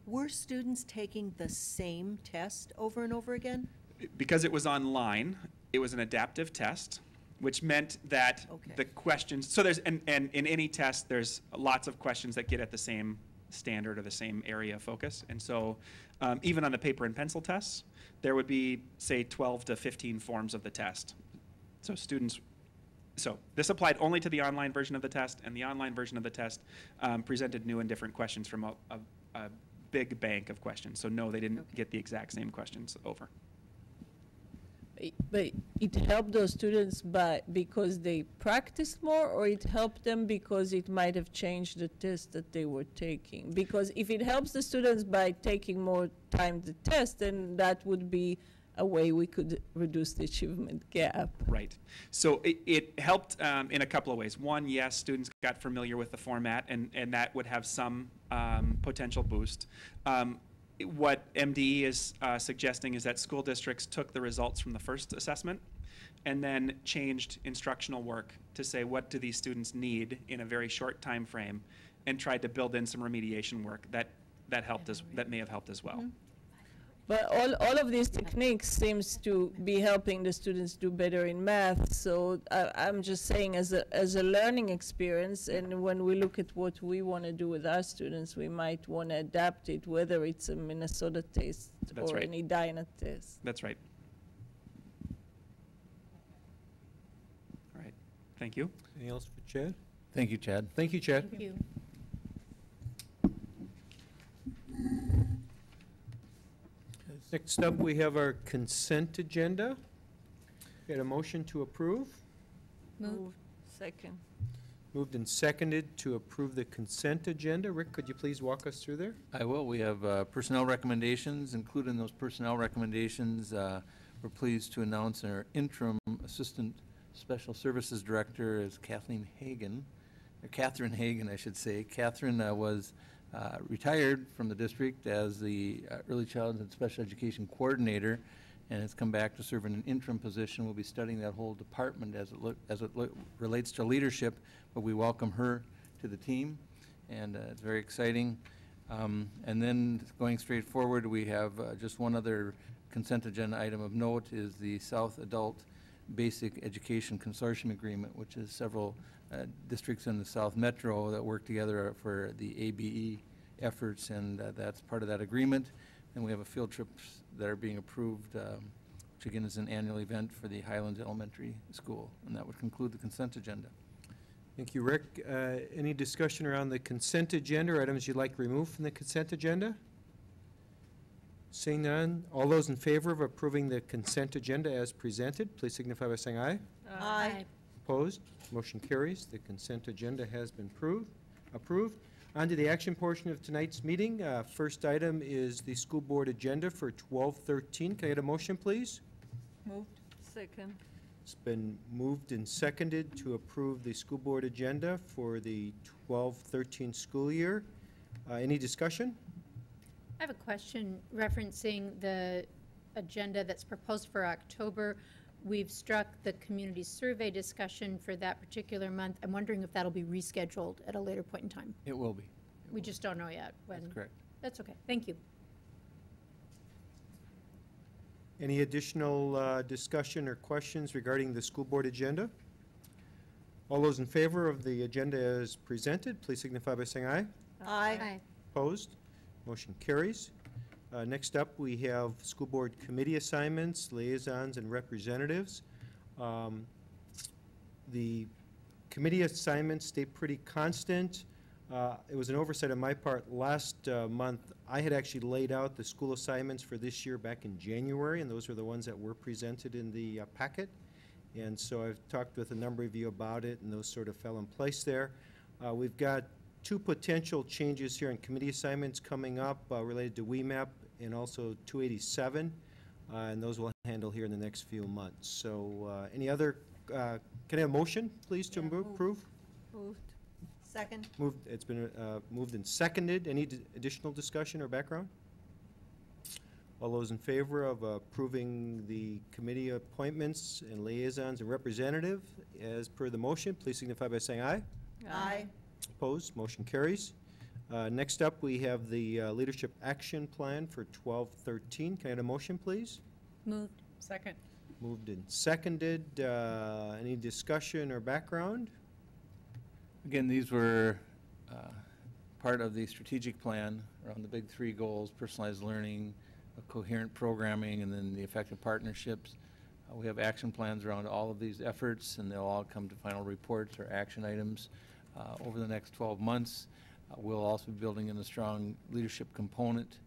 Were students taking the same test over and over again? Because it was online, it was an adaptive test, which meant that Okay. the questions, so there's, and in any test, there's lots of questions that get at the same standard or the same area of focus. And so even on the paper and pencil tests, there would be, say, 12 to 15 forms of the test. So students, so this applied only to the online version of the test, and the online version of the test presented new and different questions from a big bank of questions. So no, they didn't get the exact same questions over. But it helped those students because they practiced more, or it helped them because it might have changed the test that they were taking? Because if it helps the students by taking more time to test, then that would be a way we could reduce the achievement gap. Right. So it helped in a couple of ways. One, yes, students got familiar with the format, and that would have some potential boost. What MDE is suggesting is that school districts took the results from the first assessment and then changed instructional work to say, what do these students need in a very short time frame, and tried to build in some remediation work that helped us, that may have helped as well. But all of these techniques seems to be helping the students do better in math. So I'm just saying, as a learning experience, and when we look at what we want to do with our students, we might want to adapt it, whether it's a Minnesota test That's or right. an Edina test. That's right. All right. Thank you. Anything else for Chad? Thank you, Chad. Thank you, Chad. Thank you. Next up, we have our consent agenda. Get a motion to approve. Move. Second. Moved and seconded to approve the consent agenda. Rick, could you please walk us through there? I will. We have personnel recommendations. Included in those personnel recommendations, we're pleased to announce our interim Assistant Special Services Director is Catherine Hagan, I should say. Catherine was retired from the district as the Early Childhood and Special Education Coordinator, and has come back to serve in an interim position. We'll be studying that whole department as it relates to leadership, but we welcome her to the team, and it's very exciting. And then going straight forward, we have just one other consent agenda item of note is the South Adult Basic Education Consortium Agreement, which is several districts in the South Metro that work together for the ABE efforts, and that's part of that agreement. And we have a field trip that are being approved, which again is an annual event for the Highlands Elementary School. And that would conclude the consent agenda. Thank you, Rick. Any discussion around the consent agenda or items you'd like removed from the consent agenda? Seeing none, all those in favor of approving the consent agenda as presented, please signify by saying aye. Aye. Opposed? Motion carries. The consent agenda has been approved. On to the action portion of tonight's meeting. First item is the school board agenda for 12-13. Can I get a motion, please? Moved. Second. It's been moved and seconded to approve the school board agenda for the 12-13 school year. Any discussion? I have a question referencing the agenda that's proposed for October. We've struck the community survey discussion for that particular month. I'm wondering if that'll be rescheduled at a later point in time. It will be. We just don't know yet when. That's correct. That's okay. Thank you. Any additional discussion or questions regarding the school board agenda? All those in favor of the agenda as presented, please signify by saying aye. Aye. Opposed? Motion carries. Next up, we have school board committee assignments, liaisons, and representatives. The committee assignments stay pretty constant. It was an oversight on my part. Last month, I had actually laid out the school assignments for this year back in January, and those were the ones that were presented in the packet. And so I've talked with a number of you about it, and those sort of fell in place there. We've got two potential changes here in committee assignments coming up related to WEMAP and also 287, and those we'll handle here in the next few months. So any other Can I have a motion, please, to approve? Moved. Second? It's been moved and seconded. Any additional discussion or background? All those in favor of approving the committee appointments and liaisons and representative as per the motion, please signify by saying aye. Aye. Opposed, motion carries. Next up, we have the Leadership Action Plan for 12-13. Can I have a motion, please? Moved. Second. Moved and seconded. Any discussion or background? Again, these were part of the strategic plan around the big three goals: personalized learning, coherent programming, and then the effective partnerships. We have action plans around all of these efforts, and they'll all come to final reports or action items over the next 12 months. We'll also be building in a strong leadership component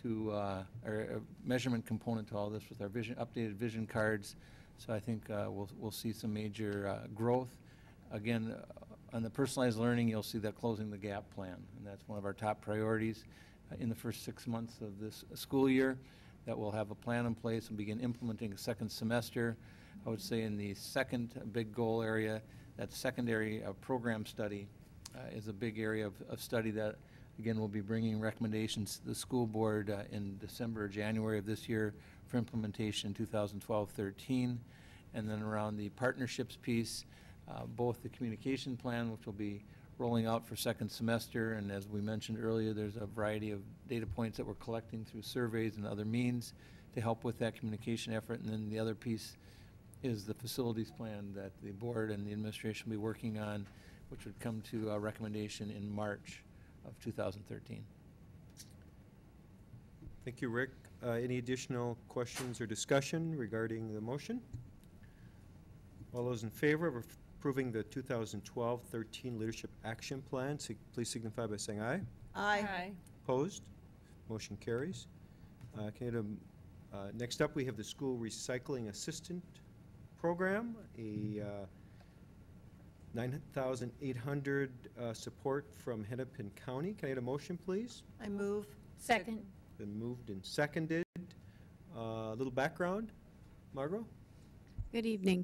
to, or a measurement component to all this with our updated vision cards. So I think we'll see some major growth. Again, on the personalized learning, you'll see that closing the gap plan, and that's one of our top priorities in the first 6 months of this school year, that we'll have a plan in place and begin implementing a second semester. I would say in the second big goal area, that secondary program study is a big area of study that, again, we'll be bringing recommendations to the school board in December or January of this year for implementation in 2012-13. And then around the partnerships piece, both the communication plan, which will be rolling out for second semester, and as we mentioned earlier, there's a variety of data points that we're collecting through surveys and other means to help with that communication effort. And then the other piece is the facilities plan that the board and the administration will be working on, which would come to a recommendation in March of 2013. Thank you, Rick. Any additional questions or discussion regarding the motion? All those in favor of approving the 2012-13 Leadership Action Plan, please signify by saying aye. Aye. Opposed? Motion carries. Next up, we have the School Recycling Assistant Program, a $9,800 support from Hennepin County. Can I get a motion, please? I move. Second. Been moved and seconded. A little background. Margot? Good evening.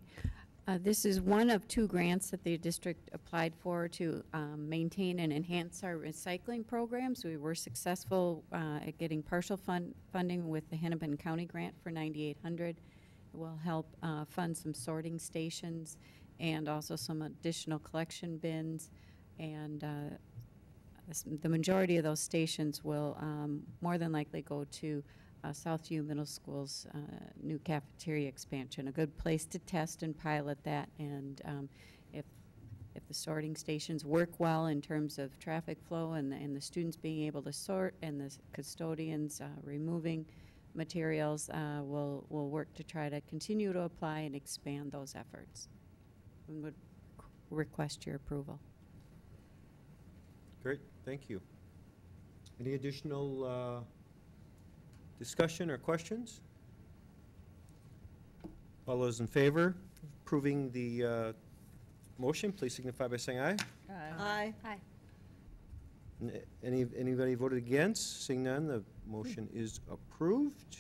This is one of 2 grants that the district applied for to maintain and enhance our recycling programs. We were successful at getting partial funding with the Hennepin County grant for $9,800. It will help fund some sorting stations and also some additional collection bins. And the majority of those stations will more than likely go to Southview Middle School's new cafeteria expansion, a good place to test and pilot that. And if the sorting stations work well in terms of traffic flow and the students being able to sort and the custodians removing materials, we'll work to try to continue to apply and expand those efforts. And would request your approval. Great, thank you. Any additional discussion or questions? All those in favor of approving the motion, please signify by saying aye. Aye. Aye. Anybody voted against? Seeing none, the motion is approved.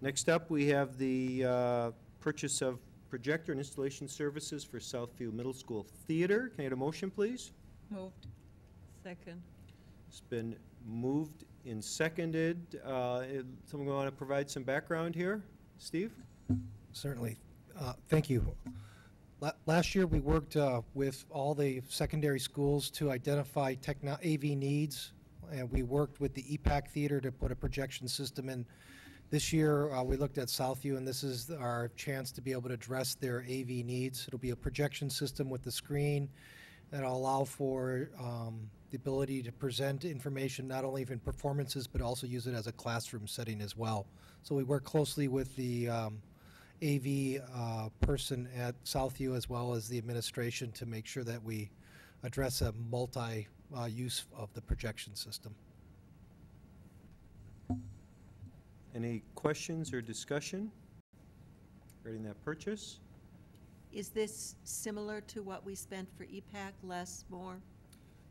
Next up, we have the purchase of projector and installation services for Southview Middle School Theater. Can I get a motion, please? Moved. Second. It's been moved and seconded. Someone want to provide some background here? Steve? Certainly. Thank you. Last year, we worked with all the secondary schools to identify AV needs, and we worked with the EPAC Theater to put a projection system in. This year, we looked at Southview, and this is our chance to be able to address their AV needs. It'll be a projection system with the screen that'll allow for the ability to present information not only in performances, but also use it as a classroom setting as well. So we work closely with the AV person at Southview as well as the administration to make sure that we address a multi-use of the projection system. Any questions or discussion regarding that purchase? Is this similar to what we spent for EPAC, less, more?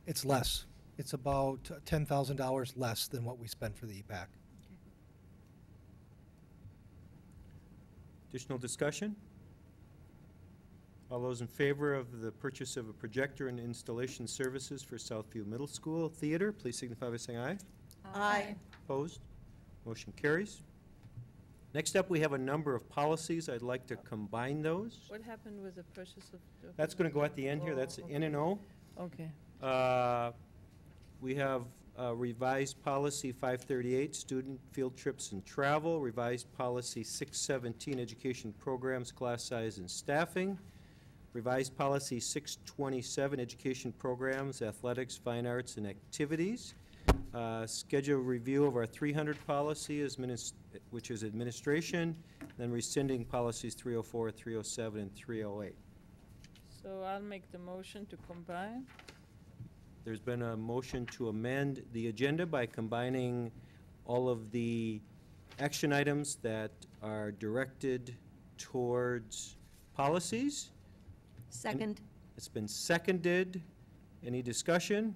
It's less. It's about $10,000 less than what we spent for the EPAC. Additional discussion? All those in favor of the purchase of a projector and installation services for Southview Middle School Theater, please signify by saying aye. Aye. Opposed? Motion carries. Next up, we have a number of policies. I'd like to combine those. What happened with the purchase of? That's going to go at the end here. That's Oh, N and O. Okay. We have revised policy 538, student field trips and travel, revised policy 617, education programs, class size and staffing, revised policy 627, education programs, athletics, fine arts, and activities, schedule review of our 300 policy, which is administration, then rescinding policies 304, 307, and 308. So I'll make the motion to combine. There's been a motion to amend the agenda by combining all of the action items that are directed towards policies. Second. It's been seconded. Any discussion?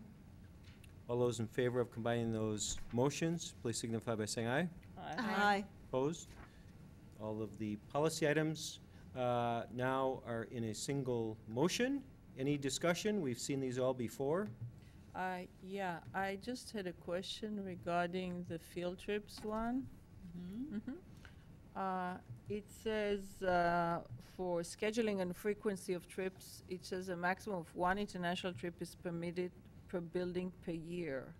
All those in favor of combining those motions, please signify by saying aye. Aye. Opposed? All of the policy items now are in a single motion. Any discussion? We've seen these all before. Yeah, I just had a question regarding the field trips one. It says for scheduling and frequency of trips, it says a maximum of 1 international trip is permitted per building per year,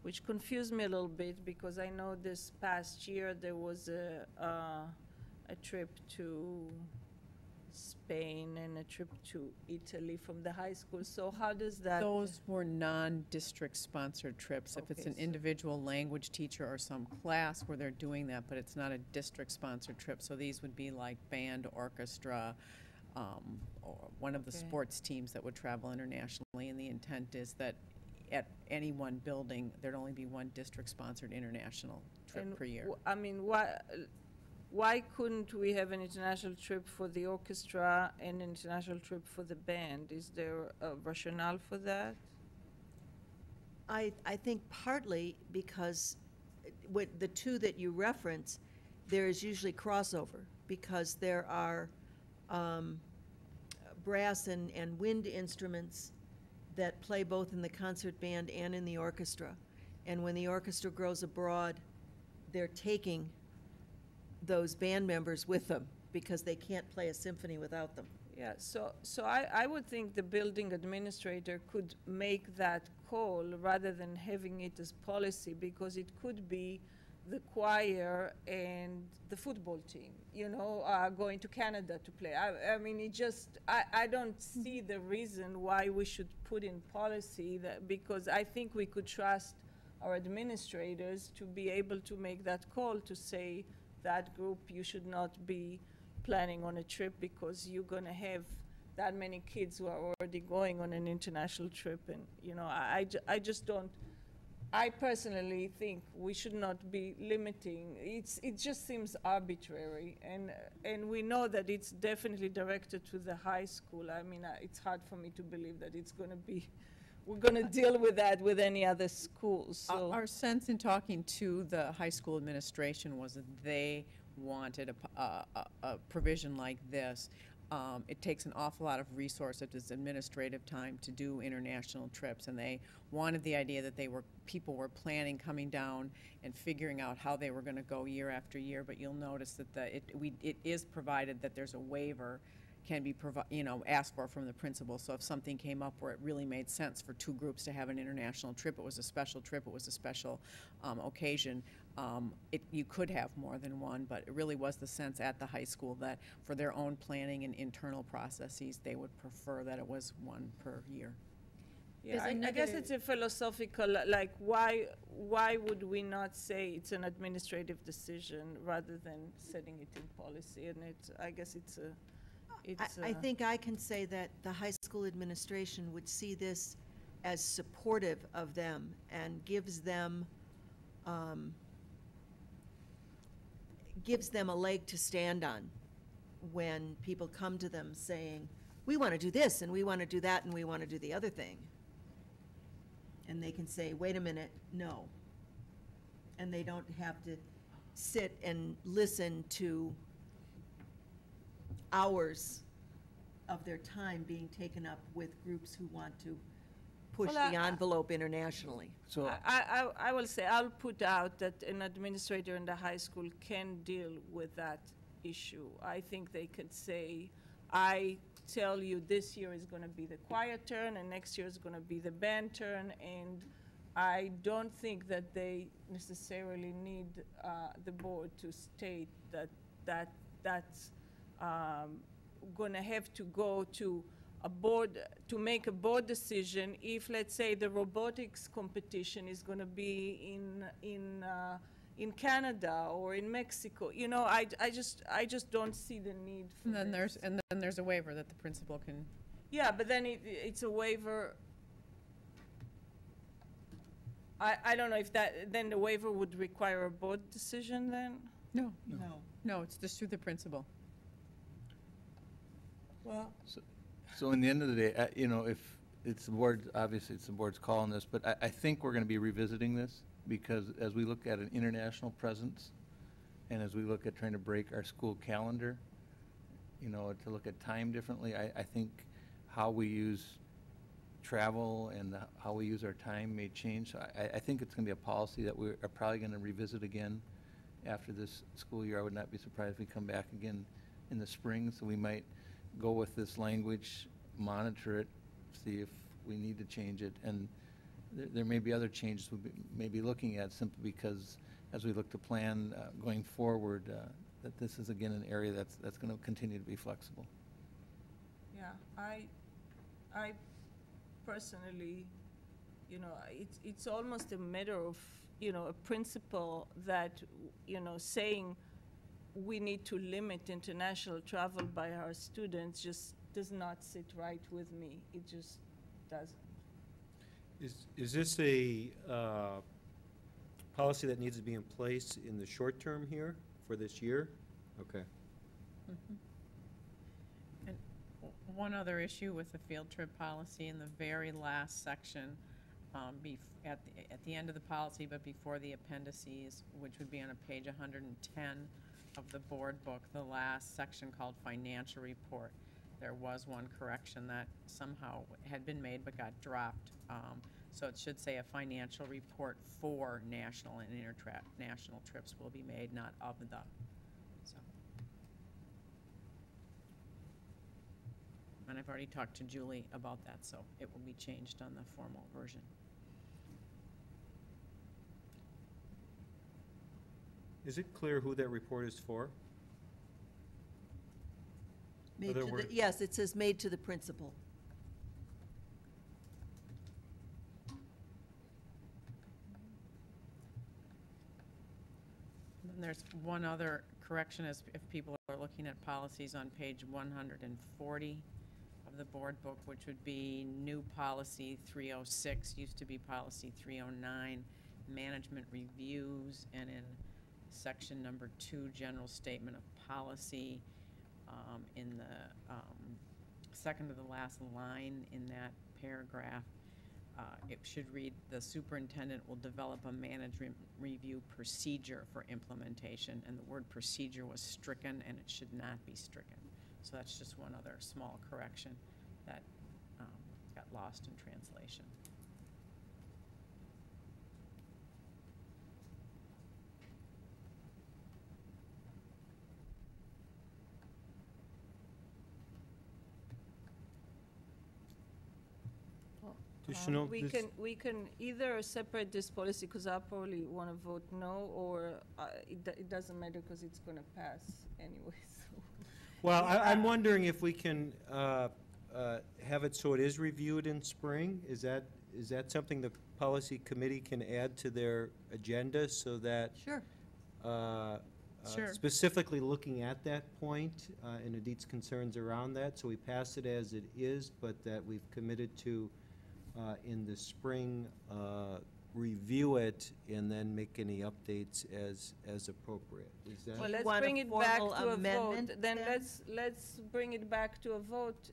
which confused me a little bit because I know this past year there was a trip to Spain and a trip to Italy from the high school. So how does that? Those were non-district sponsored trips. If it's Okay, an so- individual language teacher or some class where they're doing that, but it's not a district sponsored trip. So these would be like band, orchestra, or one of the Okay. sports teams that would travel internationally. And the intent is that at any one building, there'd only be one district sponsored international trip And per year. I mean, why couldn't we have an international trip for the orchestra and an international trip for the band? Is there a rationale for that? I think partly because with the two that you reference, there is usually crossover because there are brass and wind instruments that play both in the concert band and in the orchestra. And when the orchestra grows abroad, they're taking those band members with them because they can't play a symphony without them. Yeah, so I would think the building administrator could make that call rather than having it as policy, because it could be the choir and the football team, going to Canada to play. I mean, I don't see the reason why we should put in policy that, because I think we could trust our administrators to be able to make that call to say that group, you should not be planning on a trip because you're going to have that many kids who are already going on an international trip. And, I just don't, I personally think we should not be limiting. It just seems arbitrary. And we know that it's definitely directed to the high school. I mean, it's hard for me to believe that it's going to be, we're going to deal with that with any other schools. So Our sense in talking to the high school administration was that they wanted a provision like this. It takes an awful lot of resources, it's administrative time to do international trips, and they wanted the idea that people were planning coming down and figuring out how they were going to go year after year. But you'll notice that it is provided that there's a waiver can be asked for from the principal. So if something came up where it really made sense for two groups to have an international trip, it was a special trip, it was a special occasion, you could have more than one, but it really was the sense at the high school that for their own planning and internal processes, they would prefer that it was one per year. yeah, I guess it's a philosophical, like, why would we not say it's an administrative decision rather than setting it in policy? And I guess it's a, I think I can say that the high school administration would see this as supportive of them and gives them a leg to stand on when people come to them saying, we want to do this, and we want to do that, and we want to do the other thing. And they can say, wait a minute, no. And they don't have to sit and listen to hours of their time being taken up with groups who want to push Well, the envelope internationally. So, I will say, I'll put out that an administrator in the high school can deal with that issue. I think they could say, I tell you this year is going to be the choir turn, and next year is going to be the band turn, and I don't think that they necessarily need the board to state that that's going to have to go to a board, to make a board decision if, let's say, the robotics competition is going to be in Canada or in Mexico. You know, I just don't see the need for And then this. there's a waiver that the principal can. Yeah, but then it's a waiver. I don't know if then the waiver would require a board decision then? No, No. no, it's just through the principal. Well, so in the end of the day, you know, if it's the board, obviously it's the board's call on this, but I think we're going to be revisiting this because as we look at an international presence and as we look at trying to break our school calendar, you know, to look at time differently, I think how we use travel and how we use our time may change. So I think it's going to be a policy that we are probably going to revisit again after this school year. I would not be surprised if we come back again in the spring. So we might go with this language, monitor it, see if we need to change it. And there may be other changes we may be looking at simply because as we look to plan going forward, that this is again an area that's going to continue to be flexible. yeah, I personally, you know, it's almost a matter of, you know, a principle that, you know, saying we need to limit international travel by our students just does not sit right with me. It just doesn't. Is this a policy that needs to be in place in the short term here for this year? Okay. And one other issue with the field trip policy in the very last section, at the end of the policy, but before the appendices, which would be on a page 110 of the board book, the last section called financial report. There was one correction that somehow had been made but got dropped. So it should say a financial report for national and international trips will be made, not of them. So. And I've already talked to Julie about that, so it will be changed on the formal version. Is it clear who that report is for? Made Other to the, word- yes, it says made to the principal. And then there's one other correction as if people are looking at policies on page 140 of the board book, which would be new policy 306, used to be policy 309, management reviews, and in section number 2, general statement of policy, in the second to the last line in that paragraph, it should read, the superintendent will develop a management review procedure for implementation, and the word procedure was stricken, and it should not be stricken. So that's just one other small correction that got lost in translation. Additional, We can either separate this policy, because I probably want to vote no, or it doesn't matter because it's going to pass anyway, so. well, I'm wondering if we can have it so it is reviewed in spring? Is that something the policy committee can add to their agenda so that Sure. Sure. specifically looking at that point and Adit's concerns around that, so we pass it as it is, but that we've committed to in the spring review it and then make any updates as appropriate. Is that? Well, let's want a bring it back formal to a vote. amendment Then then? let's bring it back to a vote.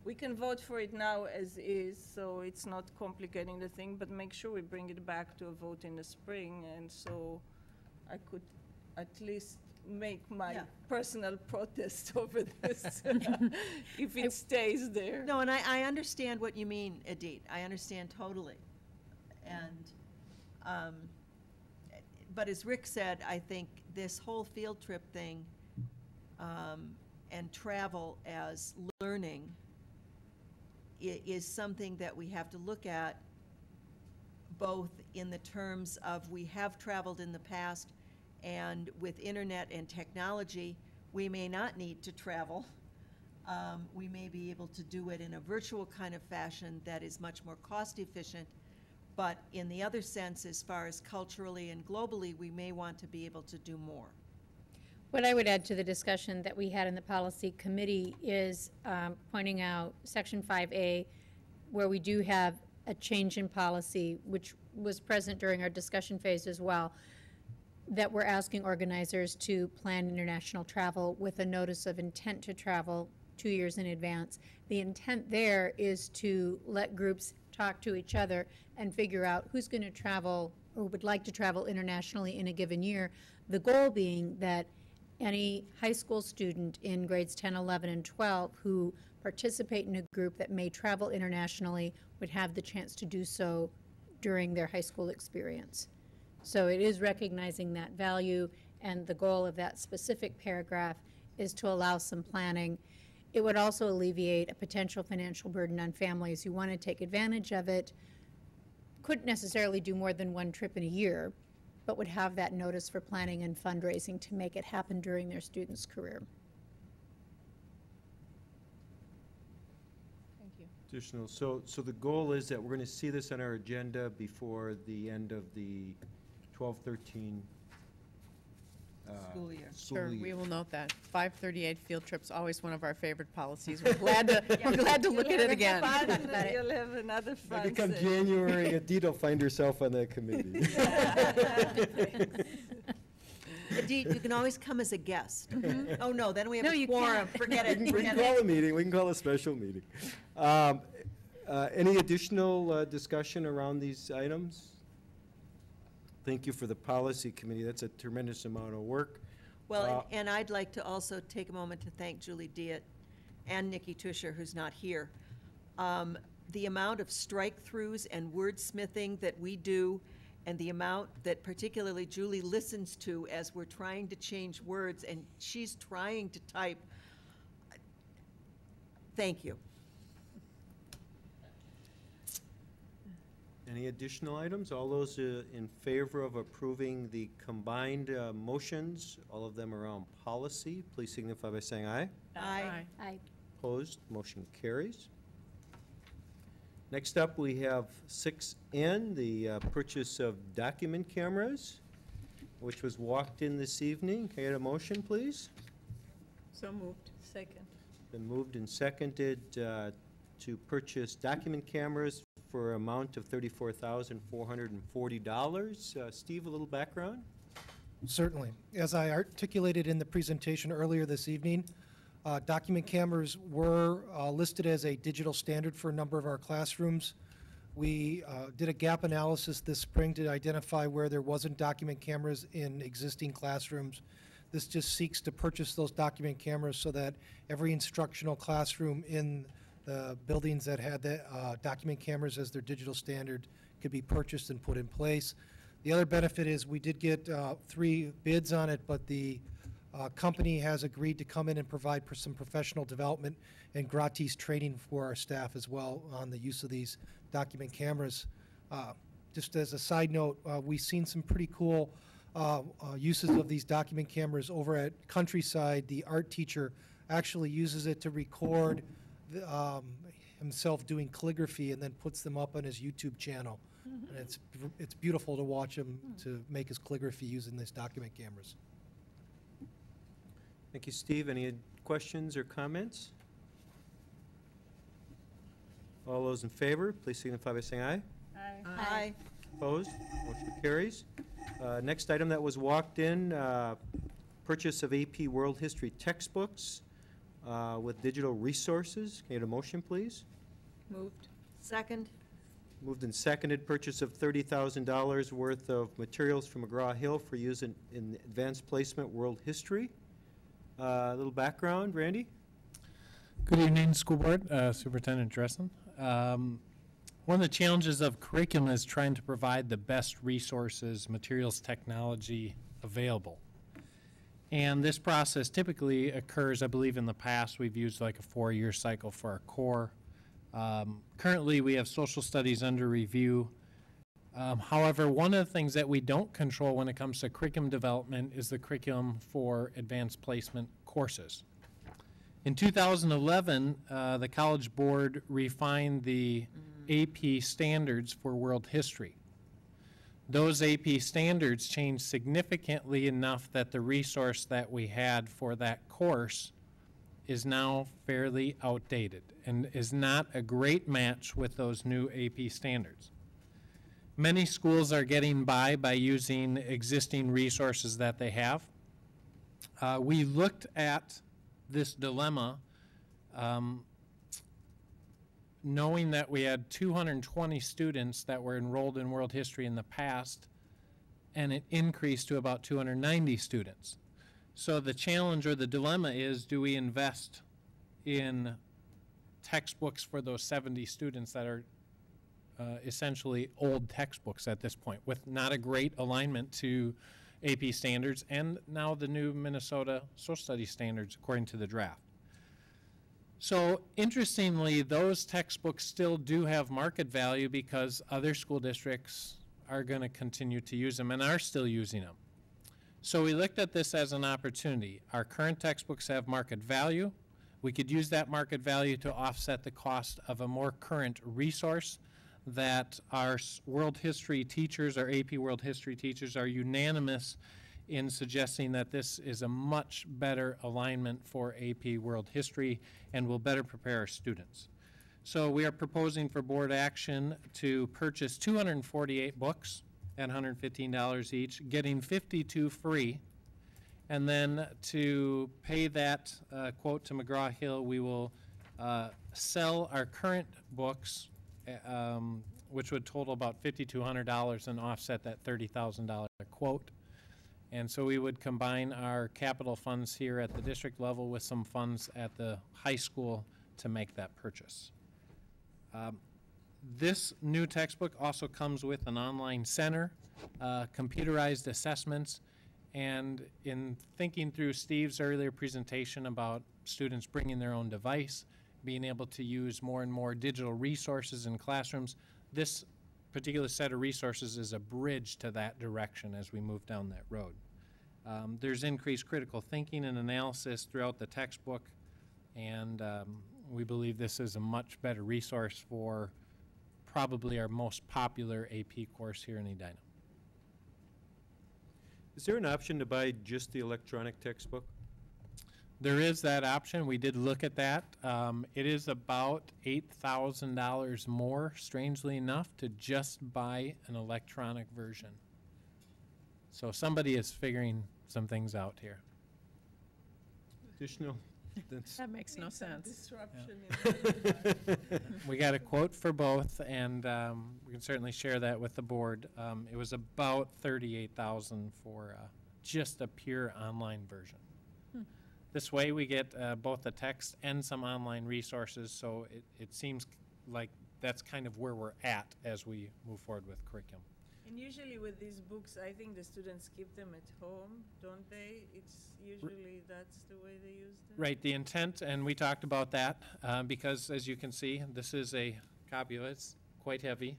We can vote for it now as is, so it's not complicating the thing, but make sure we bring it back to a vote in the spring, and so I could at least make my Yeah. personal protest over this, if it stays there. No, and I understand what you mean, Edith. I understand totally. And, but as Rick said, I think this whole field trip thing and travel as learning is something that we have to look at both in the terms of we have traveled in the past, and with internet and technology, we may not need to travel. We may be able to do it in a virtual kind of fashion that is much more cost efficient, but in the other sense, as far as culturally and globally, we may want to be able to do more. What I would add to the discussion that we had in the policy committee is pointing out Section 5A, where we do have a change in policy, which was present during our discussion phase as well, that we're asking organizers to plan international travel with a notice of intent to travel 2 years in advance. The intent there is to let groups talk to each other and figure out who's going to travel or would like to travel internationally in a given year. The goal being that any high school student in grades 10, 11, and 12 who participate in a group that may travel internationally would have the chance to do so during their high school experience. So it is recognizing that value, and the goal of that specific paragraph is to allow some planning. It would also alleviate a potential financial burden on families who want to take advantage of it, couldn't necessarily do more than one trip in a year, but would have that notice for planning and fundraising to make it happen during their student's career. Thank you. Additional, so the goal is that we're going to see this on our agenda before the end of the 12-13 School year. Sure, we year. will note that. 538 field trip's always one of our favorite policies. We're glad to, we're glad to look at it again. You'll have another fun Maybe come session. January, Edith will find herself on that committee. Edith, you can always come as a guest. Oh, no, then we have No, a you quorum. can't. Forget it. We can Forget call it. a meeting, we can call a special meeting. Any additional discussion around these items? Thank you for the policy committee, that's a tremendous amount of work. Well, and I'd like to also take a moment to thank Julie Diet and Nikki Tusher, who's not here. The amount of strike-throughs and wordsmithing that we do, and the amount that particularly Julie listens to as we're trying to change words, and she's trying to type. Thank you. Any additional items? All those in favor of approving the combined motions, all of them around policy, please signify by saying aye. Aye. Opposed, motion carries. Next up, we have 6N, the purchase of document cameras, which was walked in this evening. Can I get a motion, please? So moved. Second. Been moved and seconded to purchase document cameras for an amount of $34,440. Steve, a little background? Certainly. As I articulated in the presentation earlier this evening, document cameras were listed as a digital standard for a number of our classrooms. We did a gap analysis this spring to identify where there wasn't document cameras in existing classrooms. This just seeks to purchase those document cameras so that every instructional classroom in the buildings that had the document cameras as their digital standard could be purchased and put in place. The other benefit is we did get 3 bids on it, but the company has agreed to come in and provide some professional development and gratis training for our staff as well on the use of these document cameras. Just as a side note, we've seen some pretty cool uses of these document cameras over at Countryside. The art teacher actually uses it to record himself doing calligraphy and then puts them up on his YouTube channel. And it's beautiful to watch him to make his calligraphy using these document cameras. Thank you, Steve. Any questions or comments? All those in favor, please signify by saying aye. Aye. Opposed? Motion carries. Next item that was walked in, purchase of AP World History textbooks with digital resources. Can I get a motion, please? Moved. Second? Moved and seconded, purchase of $30,000 worth of materials from McGraw-Hill for use in advanced placement world history. A little background, Randy? Good evening, School Board, Superintendent Dressen. One of the challenges of curriculum is trying to provide the best resources, materials, technology available. And this process typically occurs, I believe in the past, we've used like a 4-year cycle for our core. Currently, we have social studies under review. However, one of the things that we don't control when it comes to curriculum development is the curriculum for advanced placement courses. In 2011, the College Board refined the AP standards for world history. Those AP standards changed significantly enough that the resource that we had for that course is now fairly outdated and is not a great match with those new AP standards. Many schools are getting by using existing resources that they have. We looked at this dilemma knowing that we had 220 students that were enrolled in world history in the past, and it increased to about 290 students. So the challenge or the dilemma is, do we invest in textbooks for those 70 students that are essentially old textbooks at this point, with not a great alignment to AP standards and now the new Minnesota social studies standards according to the draft. So interestingly, those textbooks still do have market value because other school districts are going to continue to use them and are still using them. So we looked at this as an opportunity. Our current textbooks have market value. We could use that market value to offset the cost of a more current resource that our world history teachers, our AP world history teachers, are unanimous in suggesting that this is a much better alignment for AP world history and will better prepare our students. So we are proposing for board action to purchase 248 books at $115 each, getting 52 free, and then to pay that quote to McGraw-Hill, we will sell our current books, which would total about $5,200 and offset that $30,000 quote. And so we would combine our capital funds here at the district level with some funds at the high school to make that purchase. This new textbook also comes with an online center, computerized assessments, and in thinking through Steve's earlier presentation about students bringing their own device, being able to use more and more digital resources in classrooms, this particular set of resources is a bridge to that direction as we move down that road. There's increased critical thinking and analysis throughout the textbook, and we believe this is a much better resource for probably our most popular AP course here in Edina. Is there an option to buy just the electronic textbook? There is that option. We did look at that. It is about $8,000 more, strangely enough, to just buy an electronic version. So somebody is figuring some things out here. Additional? That makes no sense. We got a quote for both, and we can certainly share that with the board. It was about $38,000 for just a pure online version. This way we get both the text and some online resources, so it seems like that's kind of where we're at as we move forward with curriculum. And usually with these books, I think the students keep them at home, don't they? It's usually that's the way they use them. Right, the intent, and we talked about that, because as you can see, this is a copy of it. It's quite heavy.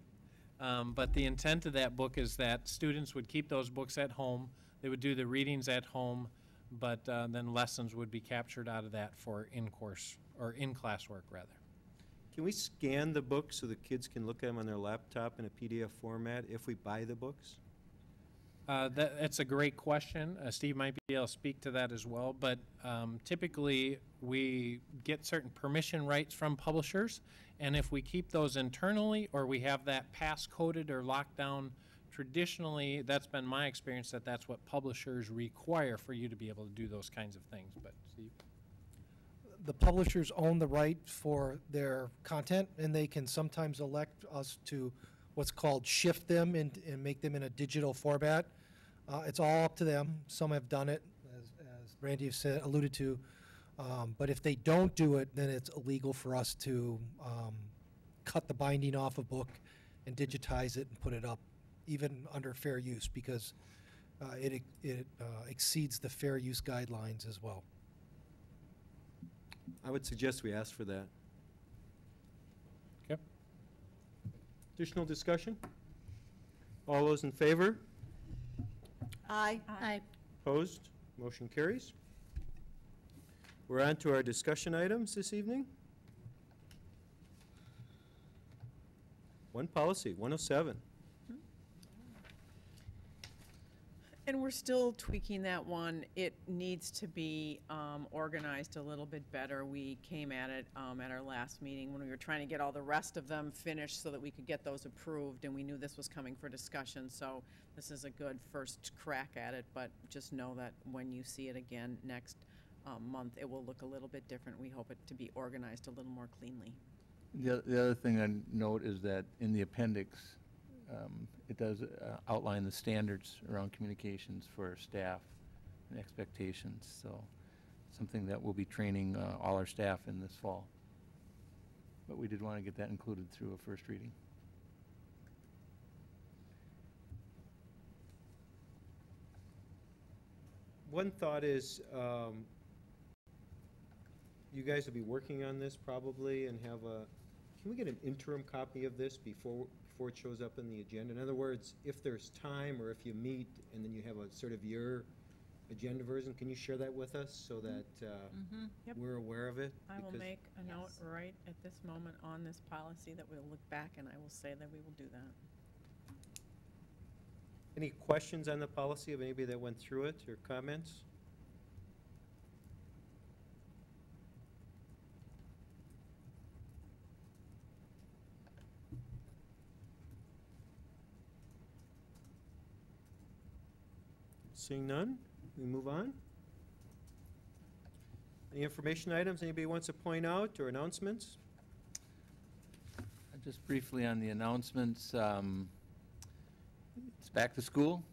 But the intent of that book is that students would keep those books at home. They would do the readings at home, but then lessons would be captured out of that for in-course or in-class work, rather. Can we scan the books so the kids can look at them on their laptop in a PDF format if we buy the books? That's a great question. Steve might be able to speak to that as well, but typically we get certain permission rights from publishers, and if we keep those internally or we have that pass-coded or locked down, traditionally that's been my experience that that's what publishers require for you to be able to do those kinds of things. But Steve? The publishers own the right for their content, and they can sometimes elect us to what's called shift them and make them in a digital format. It's all up to them. Some have done it, as Randy has said, alluded to. But if they don't do it, then it's illegal for us to cut the binding off a book and digitize it and put it up, even under fair use, because it exceeds the fair use guidelines as well. I would suggest we ask for that. Okay. Additional discussion? All those in favor? Aye. Aye. Opposed? Motion carries. We're on to our discussion items this evening. One policy, 107. And we're still tweaking that one. It needs to be organized a little bit better. We came at it at our last meeting when we were trying to get all the rest of them finished so that we could get those approved, and we knew this was coming for discussion, so this is a good first crack at it, but just know that when you see it again next month, it will look a little bit different. We hope it to be organized a little more cleanly. The other thing I note is that in the appendix, it does outline the standards around communications for staff and expectations. So something that we'll be training all our staff in this fall. But we did want to get that included through a first reading. One thought is, you guys will be working on this probably and have can we get an interim copy of this before it shows up in the agenda? In other words, if there's time or if you meet and then you have a sort of your agenda version, can you share that with us so that Yep. we're aware of it? I will Because- make a note right at this moment on this policy that we'll look back, and I will say that we will do that. Any questions on the policy of anybody that went through it or comments? Seeing none, we move on. Any information items anybody wants to point out or announcements? Just briefly on the announcements, it's back to school.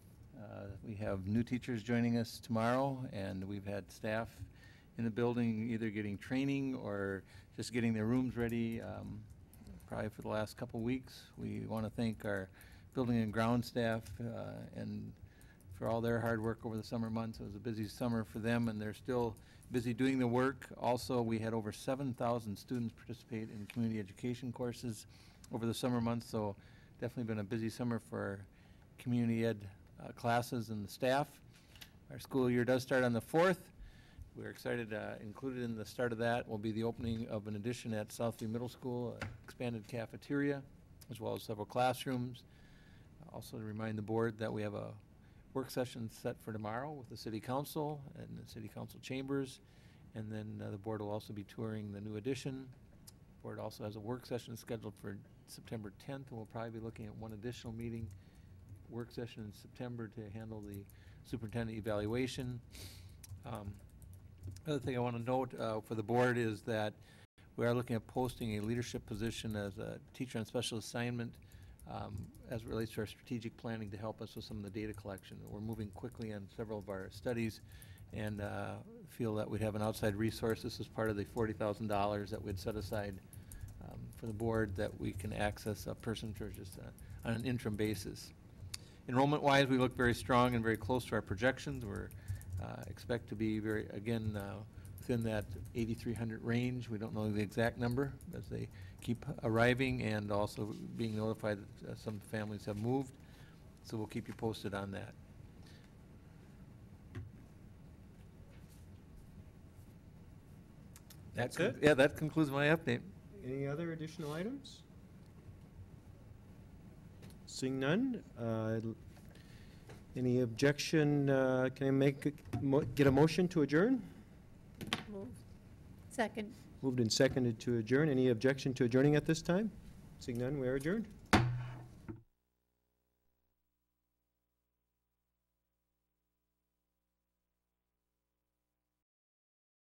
We have new teachers joining us tomorrow, and we've had staff in the building either getting training or just getting their rooms ready probably for the last couple weeks. We want to thank our building and ground staff and for all their hard work over the summer months. It was a busy summer for them, and they're still busy doing the work. Also, we had over 7,000 students participate in community education courses over the summer months, so definitely been a busy summer for community ed classes and the staff. Our school year does start on the 4th. We're excited, included in the start of that will be the opening of an addition at Southview Middle School, expanded cafeteria, as well as several classrooms. Also to remind the board that we have a work session set for tomorrow with the City Council and the City Council chambers, and then the board will also be touring the new addition. The board also has a work session scheduled for September 10th, and we'll probably be looking at one additional meeting, work session in September to handle the superintendent evaluation. Other thing I want to note for the board is that we are looking at posting a leadership position as a teacher on special assignment as it relates to our strategic planning to help us with some of the data collection. We're moving quickly on several of our studies and feel that we'd have an outside resource. This is part of the $40,000 that we'd set aside for the board that we can access a person for just on an interim basis. Enrollment-wise, we look very strong and very close to our projections. We're expect to be very, again, within that 8,300 range. We don't know the exact number as they keep arriving, and also being notified that some families have moved. So we'll keep you posted on that. That's it? Yeah, that concludes my update. Any other additional items? Seeing none, any objection, can I get a motion to adjourn? Second. Moved and seconded to adjourn. Any objection to adjourning at this time? Seeing none, we are adjourned.